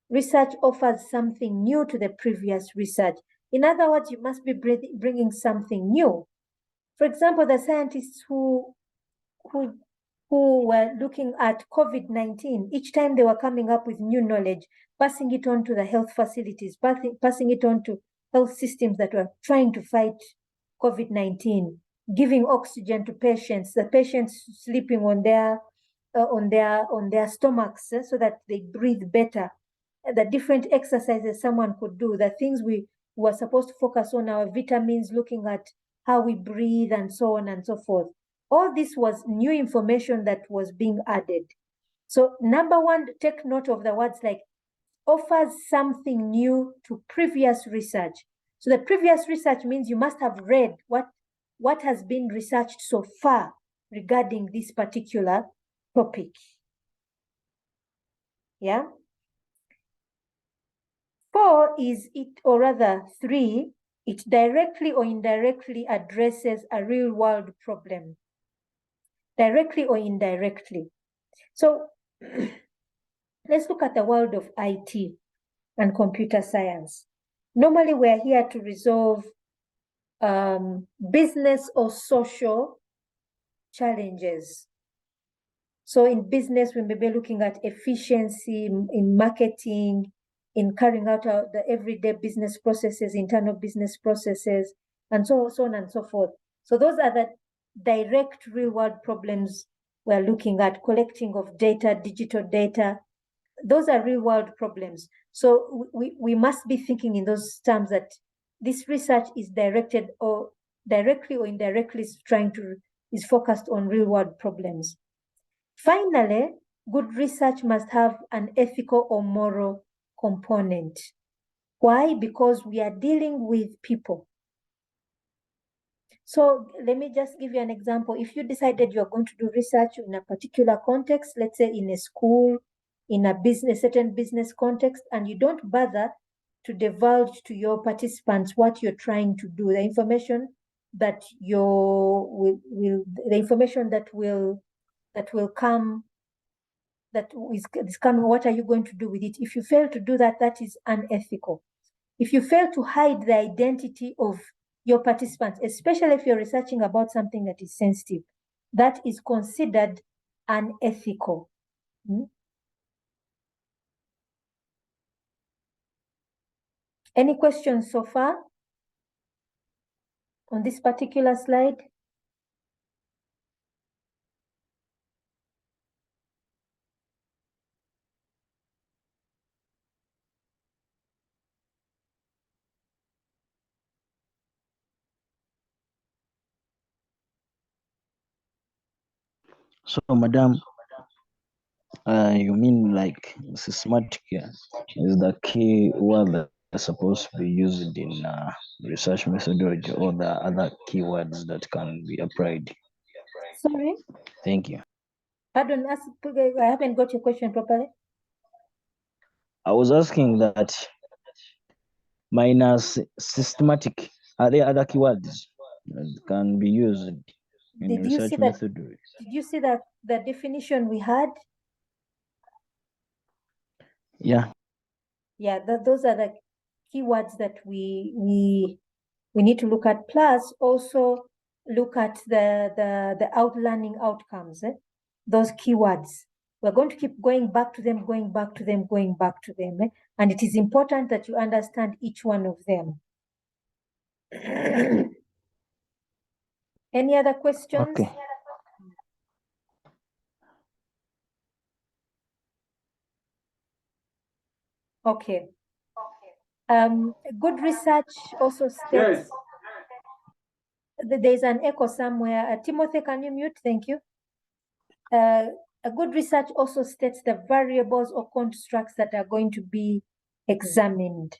[SPEAKER 1] Research offers something new to the previous research. In other words, you must be bringing something new. For example, the scientists who were looking at COVID-19, each time they were coming up with new knowledge, passing it on to the health facilities, passing it on to health systems that were trying to fight COVID-19, giving oxygen to patients, the patients sleeping on their stomachs so that they breathe better. The different exercises someone could do, the things we were supposed to focus on, our vitamins, looking at how we breathe and so on and so forth. All this was new information that was being added. So number one, take note of the words like offers something new to previous research. So the previous research means you must have read what has been researched so far regarding this particular topic. Yeah. 4 is it, or rather 3, it directly or indirectly addresses a real world problem. Directly or indirectly. So let's look at the world of IT and computer science. Normally we're here to resolve business or social challenges. So in business, we may be looking at efficiency in marketing, in carrying out the everyday business processes, internal business processes, and so on and so forth. So those are the direct real-world problems we're looking at, collecting of data, digital data. Those are real-world problems. So we must be thinking in those terms that this research is directed or directly or indirectly is focused on real-world problems. Finally, good research must have an ethical or moral component. Why? Because we are dealing with people. So let me just give you an example. If you decided you're going to do research in a particular context, let's say in a school, in a business, certain business context, and you don't bother to divulge to your participants what you're trying to do, the information that the information that will come, that is coming, what are you going to do with it? If you fail to do that, that is unethical. If you fail to hide the identity of your participants, especially if you're researching about something that is sensitive, that is considered unethical. Any questions so far on this particular slide?
[SPEAKER 21] So, Madam, you mean like systematic is the key word that's supposed to be used in research methodology, or the other keywords that can be applied?
[SPEAKER 1] Sorry?
[SPEAKER 21] Thank you.
[SPEAKER 1] Pardon, I haven't got your question properly.
[SPEAKER 21] I was asking that minus systematic, are there other keywords that can be used in
[SPEAKER 1] Did you
[SPEAKER 21] research
[SPEAKER 1] see that?
[SPEAKER 21] methodology?
[SPEAKER 1] Did you see that the definition we had?
[SPEAKER 21] Yeah.
[SPEAKER 1] Yeah, those are the keywords that we need to look at. Plus, also look at the learning outcomes. Those keywords. We're going to keep going back to them, going back to them, going back to them. And it is important that you understand each one of them. Any other questions?
[SPEAKER 21] Okay.
[SPEAKER 1] Okay. Good research also states.
[SPEAKER 11] Yes.
[SPEAKER 1] There's an echo somewhere. Timothy, can you mute? Thank you. A good research also states the variables or constructs that are going to be examined.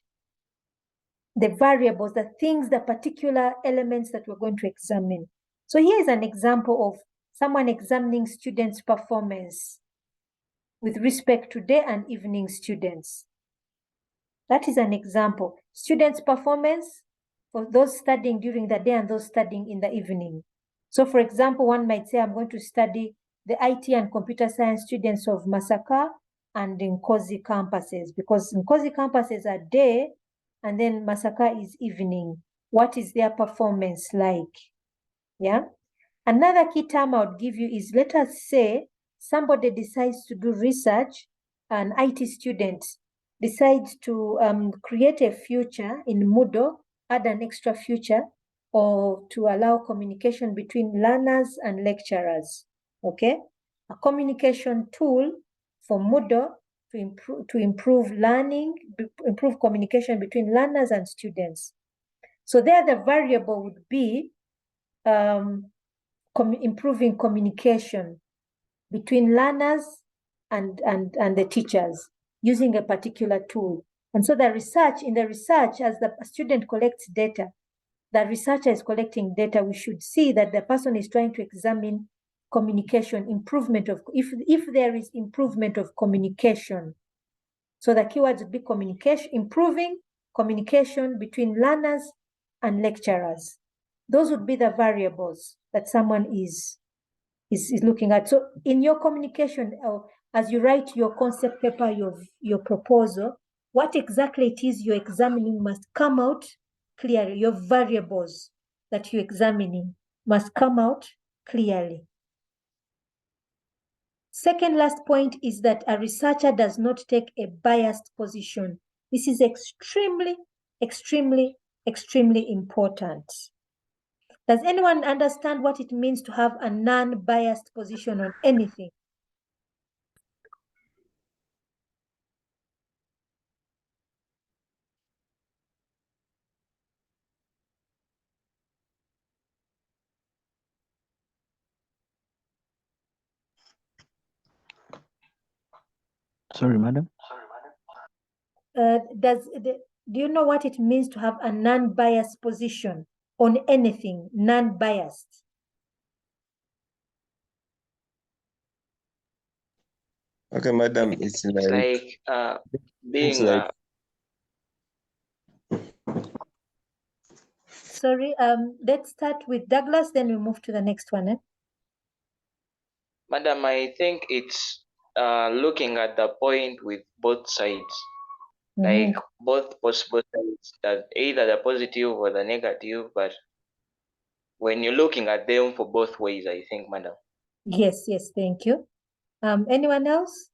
[SPEAKER 1] The variables, the things, the particular elements that we're going to examine. So here is an example of someone examining students' performance with respect to day and evening students. That is an example. Students' performance for those studying during the day and those studying in the evening. So for example, one might say, I'm going to study the IT and computer science students of Masaka and Nkoz campuses, because Nkoz campuses are day and then Masaka is evening. What is their performance like? Yeah. Another key term I would give you is, let us say somebody decides to do research, an IT student decides to create a feature in Moodle, add an extra feature, or to allow communication between learners and lecturers. Okay, a communication tool for Moodle to improve learning, improve communication between learners and students. So there, the variable would be improving communication between learners and the teachers using a particular tool. And so the research, as the student collects data, the researcher is collecting data, we should see that the person is trying to examine communication, improvement of, if there is improvement of communication. So the keywords would be communication, improving communication between learners and lecturers. Those would be the variables that someone is looking at. So in your communication, as you write your concept paper, your proposal, what exactly it is you're examining must come out clearly. Your variables that you're examining must come out clearly. Second last point is that a researcher does not take a biased position. This is extremely, extremely, extremely important. Does anyone understand what it means to have a non-biased position on anything?
[SPEAKER 21] Sorry, madam.
[SPEAKER 1] Does do you know what it means to have a non-biased position on anything, non-biased?
[SPEAKER 6] Okay, madam, it's like it's
[SPEAKER 11] being
[SPEAKER 6] like
[SPEAKER 1] Sorry, let's start with Douglas, then we move to the next one.
[SPEAKER 11] Madam, I think it's looking at the point with both sides, like both possible sides, that either the positive or the negative, but when you're looking at them for both ways, I think, madam.
[SPEAKER 1] Yes, yes, thank you. Anyone else?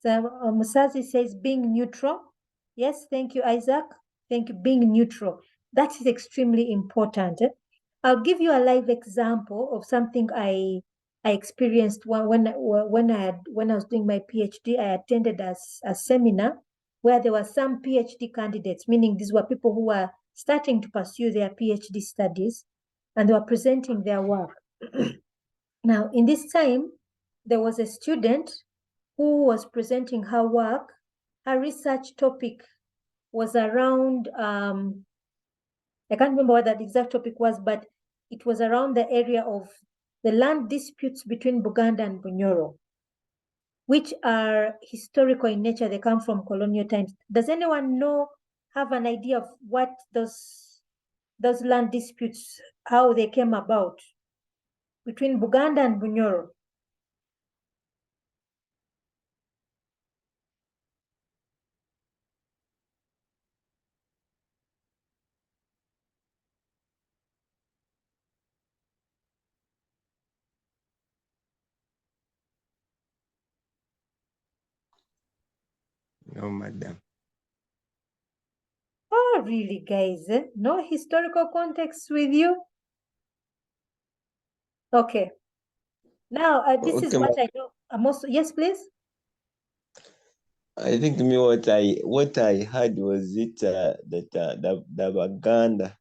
[SPEAKER 1] So, Musazi says being neutral. Yes, thank you, Isaac. Thank you, being neutral. That is extremely important. I'll give you a live example of something I experienced when I was doing my PhD. I attended a seminar where there were some PhD candidates, meaning these were people who were starting to pursue their PhD studies, and they were presenting their work. Now, in this time, there was a student who was presenting her work. Her research topic was around, I can't remember what that exact topic was, but it was around the area of the land disputes between Buganda and Bunyoro, which are historical in nature. They come from colonial times. Does anyone have an idea of what those land disputes, how they came about between Buganda and Bunyoro?
[SPEAKER 6] no, madam.
[SPEAKER 1] Oh, really, guys? No historical context with you? Okay. Now, this is
[SPEAKER 6] Okay,
[SPEAKER 1] what I know. Yes, please.
[SPEAKER 6] I think me what I heard was it that the Baganda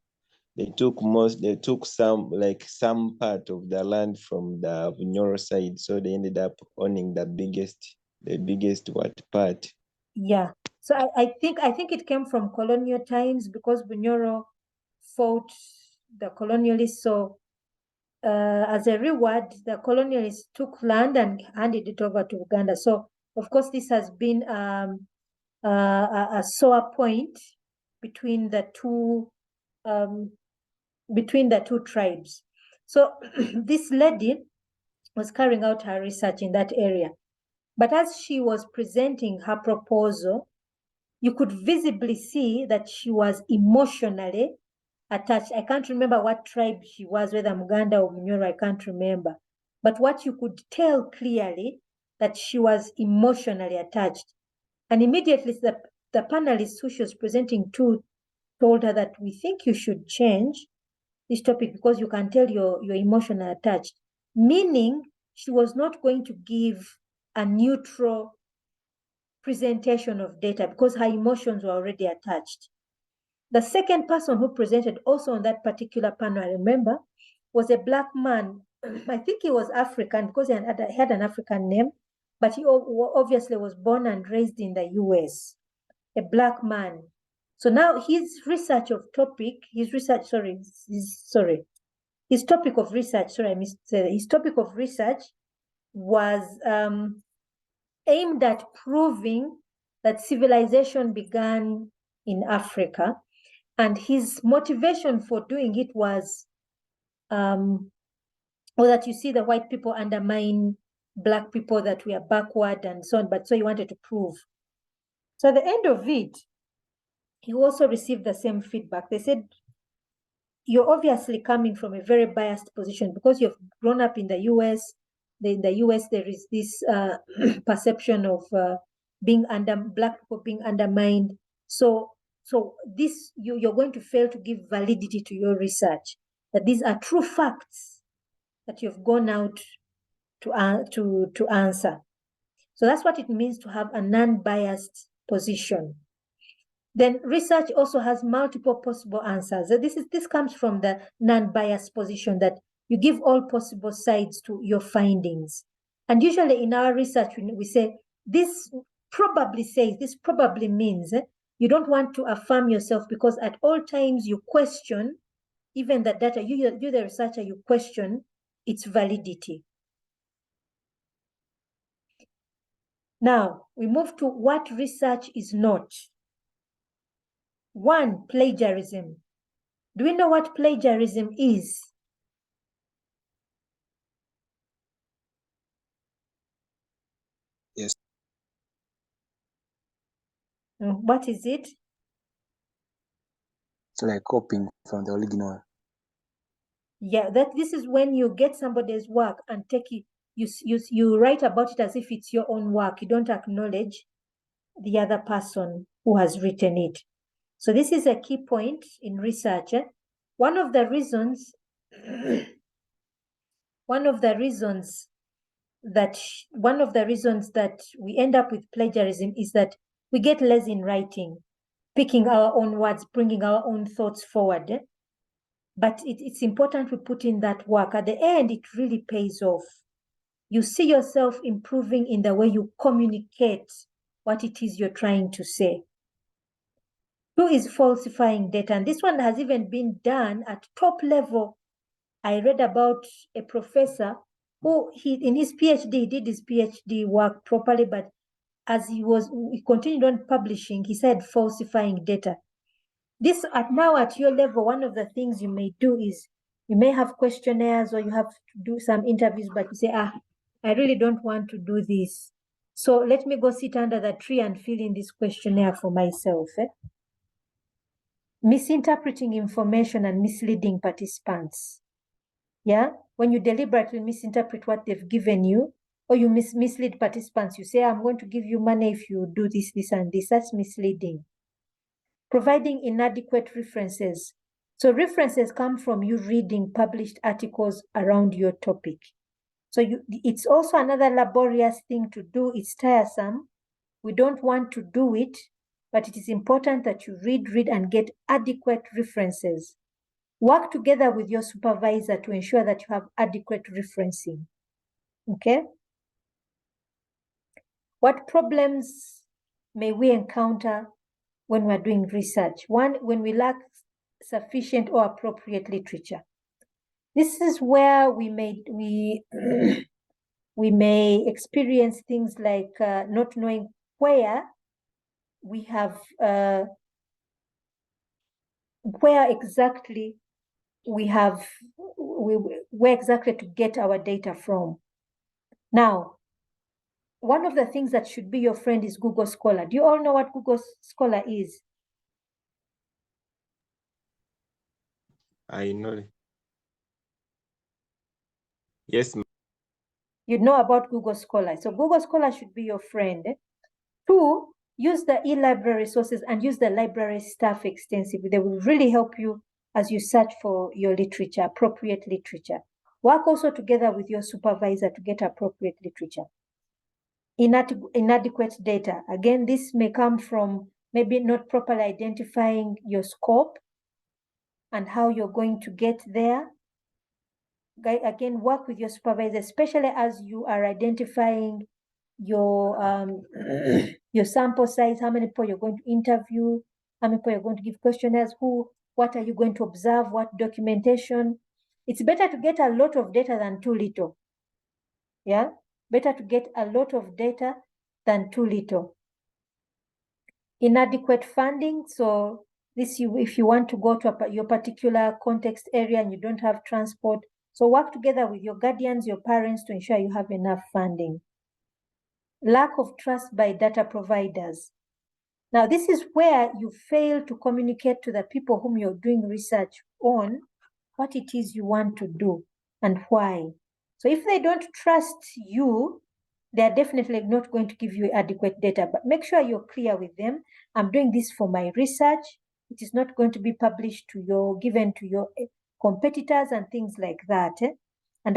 [SPEAKER 6] they took some part of the land from the Bunyoro side, so they ended up owning the biggest part.
[SPEAKER 1] Yeah. So I think it came from colonial times because Bunyoro fought the colonialists. So as a reward, the colonialists took land and handed it over to Uganda. So of course, this has been a sore point between the two tribes. So this lady was carrying out her research in that area. But as she was presenting her proposal, you could visibly see that she was emotionally attached. I can't remember what tribe she was, whether Muganda or Munyoro, I can't remember. But what you could tell clearly that she was emotionally attached. And immediately the panelists who she was presenting to told her that we think you should change this topic because you can tell you're emotionally attached. Meaning she was not going to give a neutral presentation of data because her emotions were already attached. The second person who presented also on that particular panel, I remember, was a Black man. I think he was African because he had an African name, but he obviously was born and raised in the US, a Black man. So now his topic of research was aimed at proving that civilization began in Africa. And his motivation for doing it was that you see the white people undermine Black people, that we are backward and so on. But so he wanted to prove. So at the end of it, he also received the same feedback. They said, you're obviously coming from a very biased position because you've grown up in the US. In the US, there is this perception of Black people being undermined. So this you're going to fail to give validity to your research. That these are true facts that you've gone out to answer. So that's what it means to have a non-biased position. Then research also has multiple possible answers. This comes from the non-biased position, that you give all possible sides to your findings. And usually in our research, we say, this probably means, You don't want to affirm yourself because at all times you question even the data. You the researcher, you question its validity. Now, we move to what research is not. 1, plagiarism. Do we know what plagiarism is?
[SPEAKER 24] Yes.
[SPEAKER 1] What is it?
[SPEAKER 7] It's like copying from the original.
[SPEAKER 1] Yeah, this is when you get somebody's work and take it, you write about it as if it's your own work. You don't acknowledge the other person who has written it. So this is a key point in research. One of the reasons that we end up with plagiarism is that we get lazy in writing, picking our own words, bringing our own thoughts forward. But it's important we put in that work. At the end, it really pays off. You see yourself improving in the way you communicate what it is you're trying to say. 2 is falsifying data, and this one has even been done at top level. I read about a professor who in his PhD, he did his PhD work properly, but as he continued on publishing, he said falsifying data. This now at your level, one of the things you may do is you may have questionnaires or you have to do some interviews, but you say, I really don't want to do this. So let me go sit under the tree and fill in this questionnaire for myself. Misinterpreting information and misleading participants. Yeah, when you deliberately misinterpret what they've given you, or you mislead participants, you say, I'm going to give you money if you do this, this, and this. That's misleading. Providing inadequate references. So references come from you reading published articles around your topic. So it's also another laborious thing to do. It's tiresome. We don't want to do it, but it is important that you read and get adequate references. Work together with your supervisor to ensure that you have adequate referencing. Okay? What problems may we encounter when we're doing research? 1, when we lack sufficient or appropriate literature. This is where we may experience things like not knowing where we have where exactly to get our data from. Now, one of the things that should be your friend is Google Scholar. Do you all know what Google Scholar is?
[SPEAKER 6] I know. Yes.
[SPEAKER 1] You know about Google Scholar. So Google Scholar should be your friend. 2, use the e-library resources and use the library staff extensively. They will really help you as you search for your literature, appropriate literature. Work also together with your supervisor to get appropriate literature. Inadequate data. Again, this may come from maybe not properly identifying your scope and how you're going to get there. Again, work with your supervisor, especially as you are identifying your your sample size, how many people you're going to interview, how many people you're going to give questionnaires, what are you going to observe, what documentation. It's better to get a lot of data than too little. Yeah, better to get a lot of data than too little. Inadequate funding. So this, if you want to go to your particular context area and you don't have transport, so work together with your guardians, your parents to ensure you have enough funding. Lack of trust by data providers. Now, this is where you fail to communicate to the people whom you're doing research on what it is you want to do and why. So if they don't trust you, they're definitely not going to give you adequate data, but make sure you're clear with them. I'm doing this for my research. It is not going to be published given to your competitors and things like that. And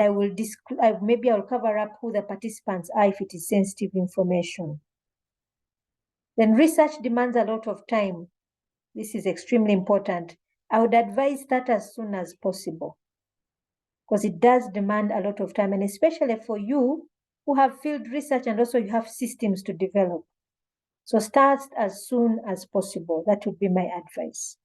[SPEAKER 1] maybe I'll cover up who the participants are if it is sensitive information. Then research demands a lot of time. This is extremely important. I would advise that as soon as possible because it does demand a lot of time, and especially for you who have field research and also you have systems to develop. So start as soon as possible. That would be my advice.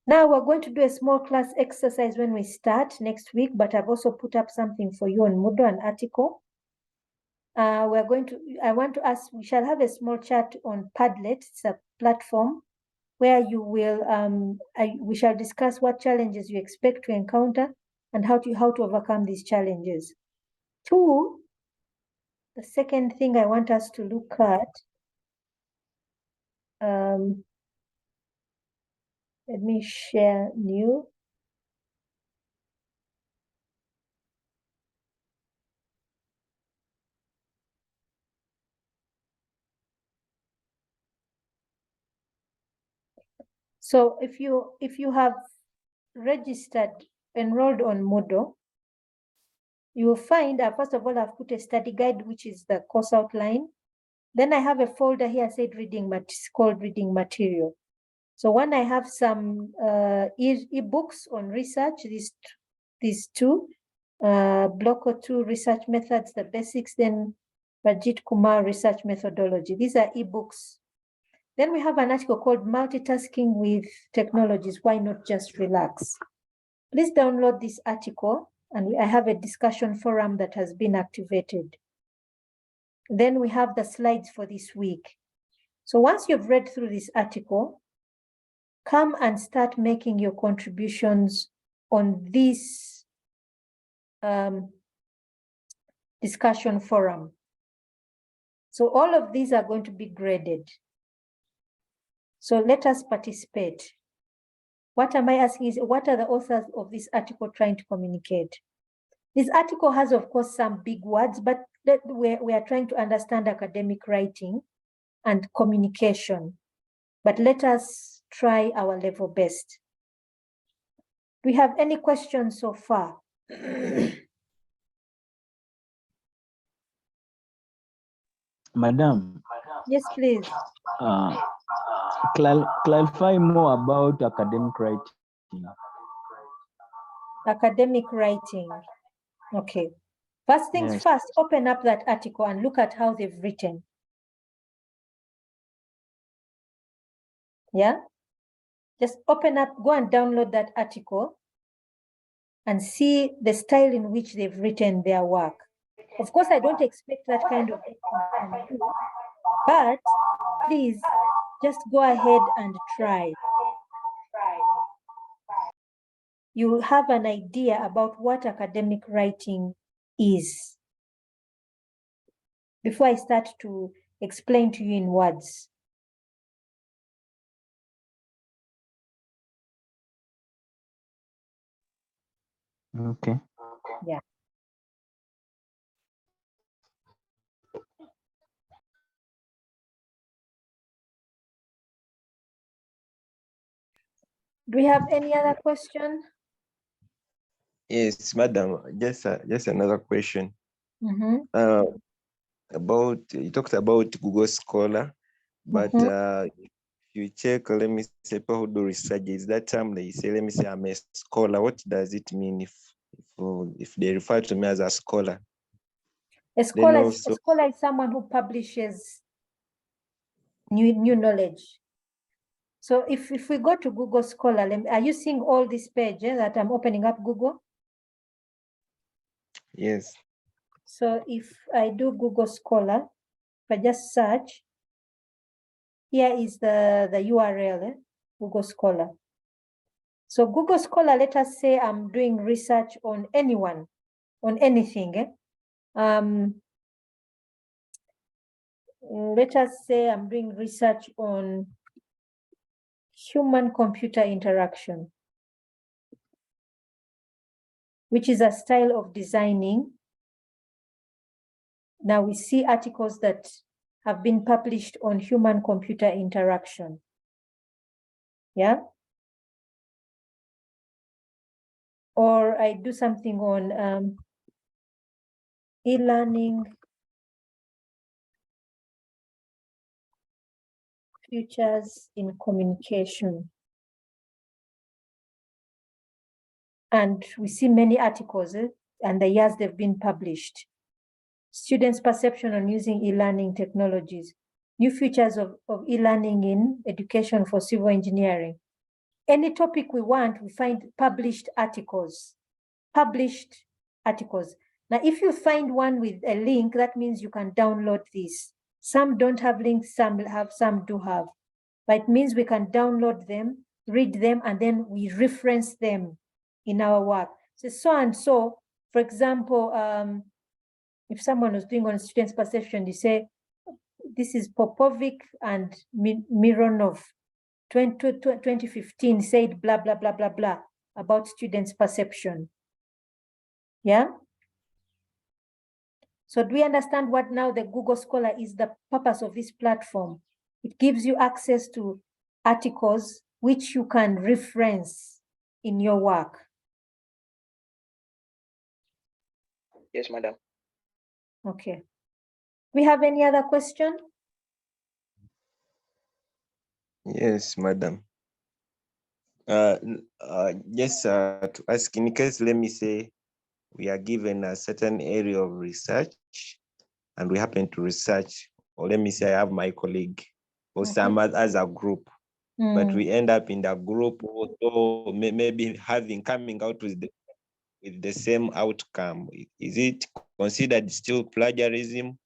[SPEAKER 1] Now we're going to do a small class exercise when we start next week, but I've also put up something for you on Moodle, an article. I want to ask, we shall have a small chat on Padlet. It's a platform where you will, we shall discuss what challenges you expect to encounter and how to overcome these challenges. Two, the second thing I want us to look at, let me share new. So if you have registered, enrolled on Moodle, you will find, first of all, I've put a study guide, which is the course outline. Then I have a folder here said it's called reading material. So when I have some e-books on research, these two, Block 2 research methods, the basics, then Rajit Kumar research methodology. These are e-books. Then we have an article called Multitasking with Technologies, Why Not Just Relax? Please download this article, and I have a discussion forum that has been activated. Then we have the slides for this week. So once you've read through this article, come and start making your contributions on this discussion forum. So all of these are going to be graded. So let us participate. What am I asking is, what are the authors of this article trying to communicate? This article has, of course, some big words, but we are trying to understand academic writing and communication. But let us try our level best. Do we have any questions so far?
[SPEAKER 21] Madam.
[SPEAKER 1] Yes, please.
[SPEAKER 21] Clarify more about academic writing.
[SPEAKER 1] Academic writing. Okay. First things first, open up that article and look at how they've written. Yeah? Just open up, go and download that article and see the style in which they've written their work. Of course, I don't expect that kind of from you, but please just go ahead and try. You'll have an idea about what academic writing is before I start to explain to you in words.
[SPEAKER 21] Okay.
[SPEAKER 1] Yeah. Do we have any other question?
[SPEAKER 6] Yes, madam, just another question.
[SPEAKER 1] Mm-hmm.
[SPEAKER 6] About, you talked about Google Scholar, but if you check, let me say, people who do research, is that time they say, let me say I'm a scholar. What does it mean if they refer to me as a scholar?
[SPEAKER 1] A scholar is someone who publishes new knowledge. So if we go to Google Scholar, are you seeing all this page that I'm opening up Google?
[SPEAKER 6] Yes.
[SPEAKER 1] So if I do Google Scholar, if I just search, here is the URL, Google Scholar. So Google Scholar, let us say I'm doing research on anyone, on anything. Let us say I'm doing research on human-computer interaction, which is a style of designing. Now we see articles that have been published on human-computer interaction. Yeah. Or I do something on e-learning, futures in communication. And we see many articles and the years they've been published. students' perception on using e-learning technologies, new features of e-learning in education for civil engineering. Any topic we want, we find published articles. Published articles. Now, if you find one with a link, that means you can download this. Some don't have links, some have, some do have. But it means we can download them, read them, and then we reference them in our work. So and so, for example, if someone was doing on students' perception, you say, this is Popovic and Mironov, 2015 said blah, blah, blah, blah, blah about students' perception. Yeah? So do we understand what now the Google Scholar is, the purpose of this platform? It gives you access to articles which you can reference in your work.
[SPEAKER 11] Yes, madam.
[SPEAKER 1] Okay. We have any other question?
[SPEAKER 6] Yes, madam. Yes, to ask, in case, let me say, we are given a certain area of research and we happen to research, or let me say I have my colleague or some as a group, but we end up in the group or maybe coming out with the same outcome. Is it considered still plagiarism?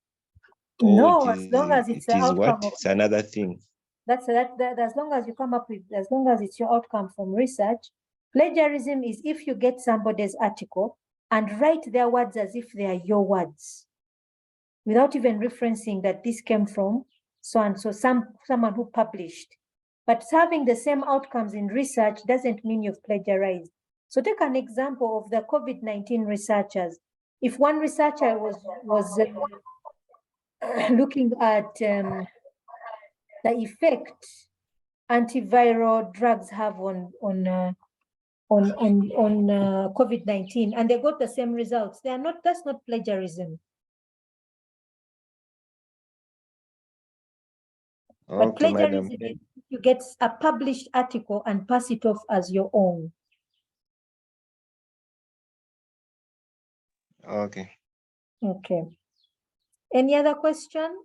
[SPEAKER 1] No, as long as it's the outcome of,
[SPEAKER 6] It's another thing.
[SPEAKER 1] that as long as you come up with, as long as it's your outcome from research. Plagiarism is if you get somebody's article and write their words as if they are your words, without even referencing that this came from so and so, someone who published. But having the same outcomes in research doesn't mean you've plagiarized. So take an example of the COVID-19 researchers. If one researcher was looking at the effect antiviral drugs have on COVID-19, and they got the same results, they are not. That's not plagiarism. But
[SPEAKER 6] Okay,
[SPEAKER 1] plagiarism
[SPEAKER 6] madam.
[SPEAKER 1] is you get a published article and pass it off as your own.
[SPEAKER 6] Okay.
[SPEAKER 1] Okay. Any other question?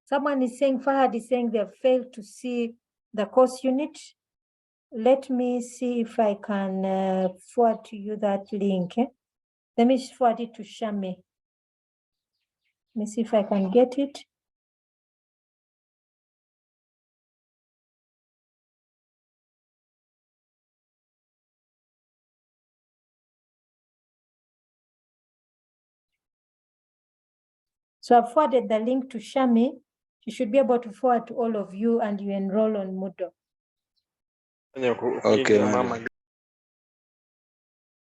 [SPEAKER 1] Someone is saying, Fahad is saying they've failed to see the course unit. Let me see if I can forward to you that link. Let me forward it to Shami. Let me see if I can get it. So I've forwarded the link to Shami. She should be able to forward to all of you and you enroll on Moodle.
[SPEAKER 6] Okay, madam.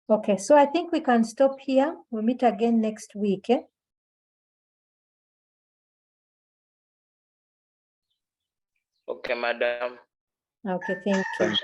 [SPEAKER 1] Okay, so I think we can stop here. We'll meet again next week.
[SPEAKER 11] Okay, madam.
[SPEAKER 1] Okay, thank you.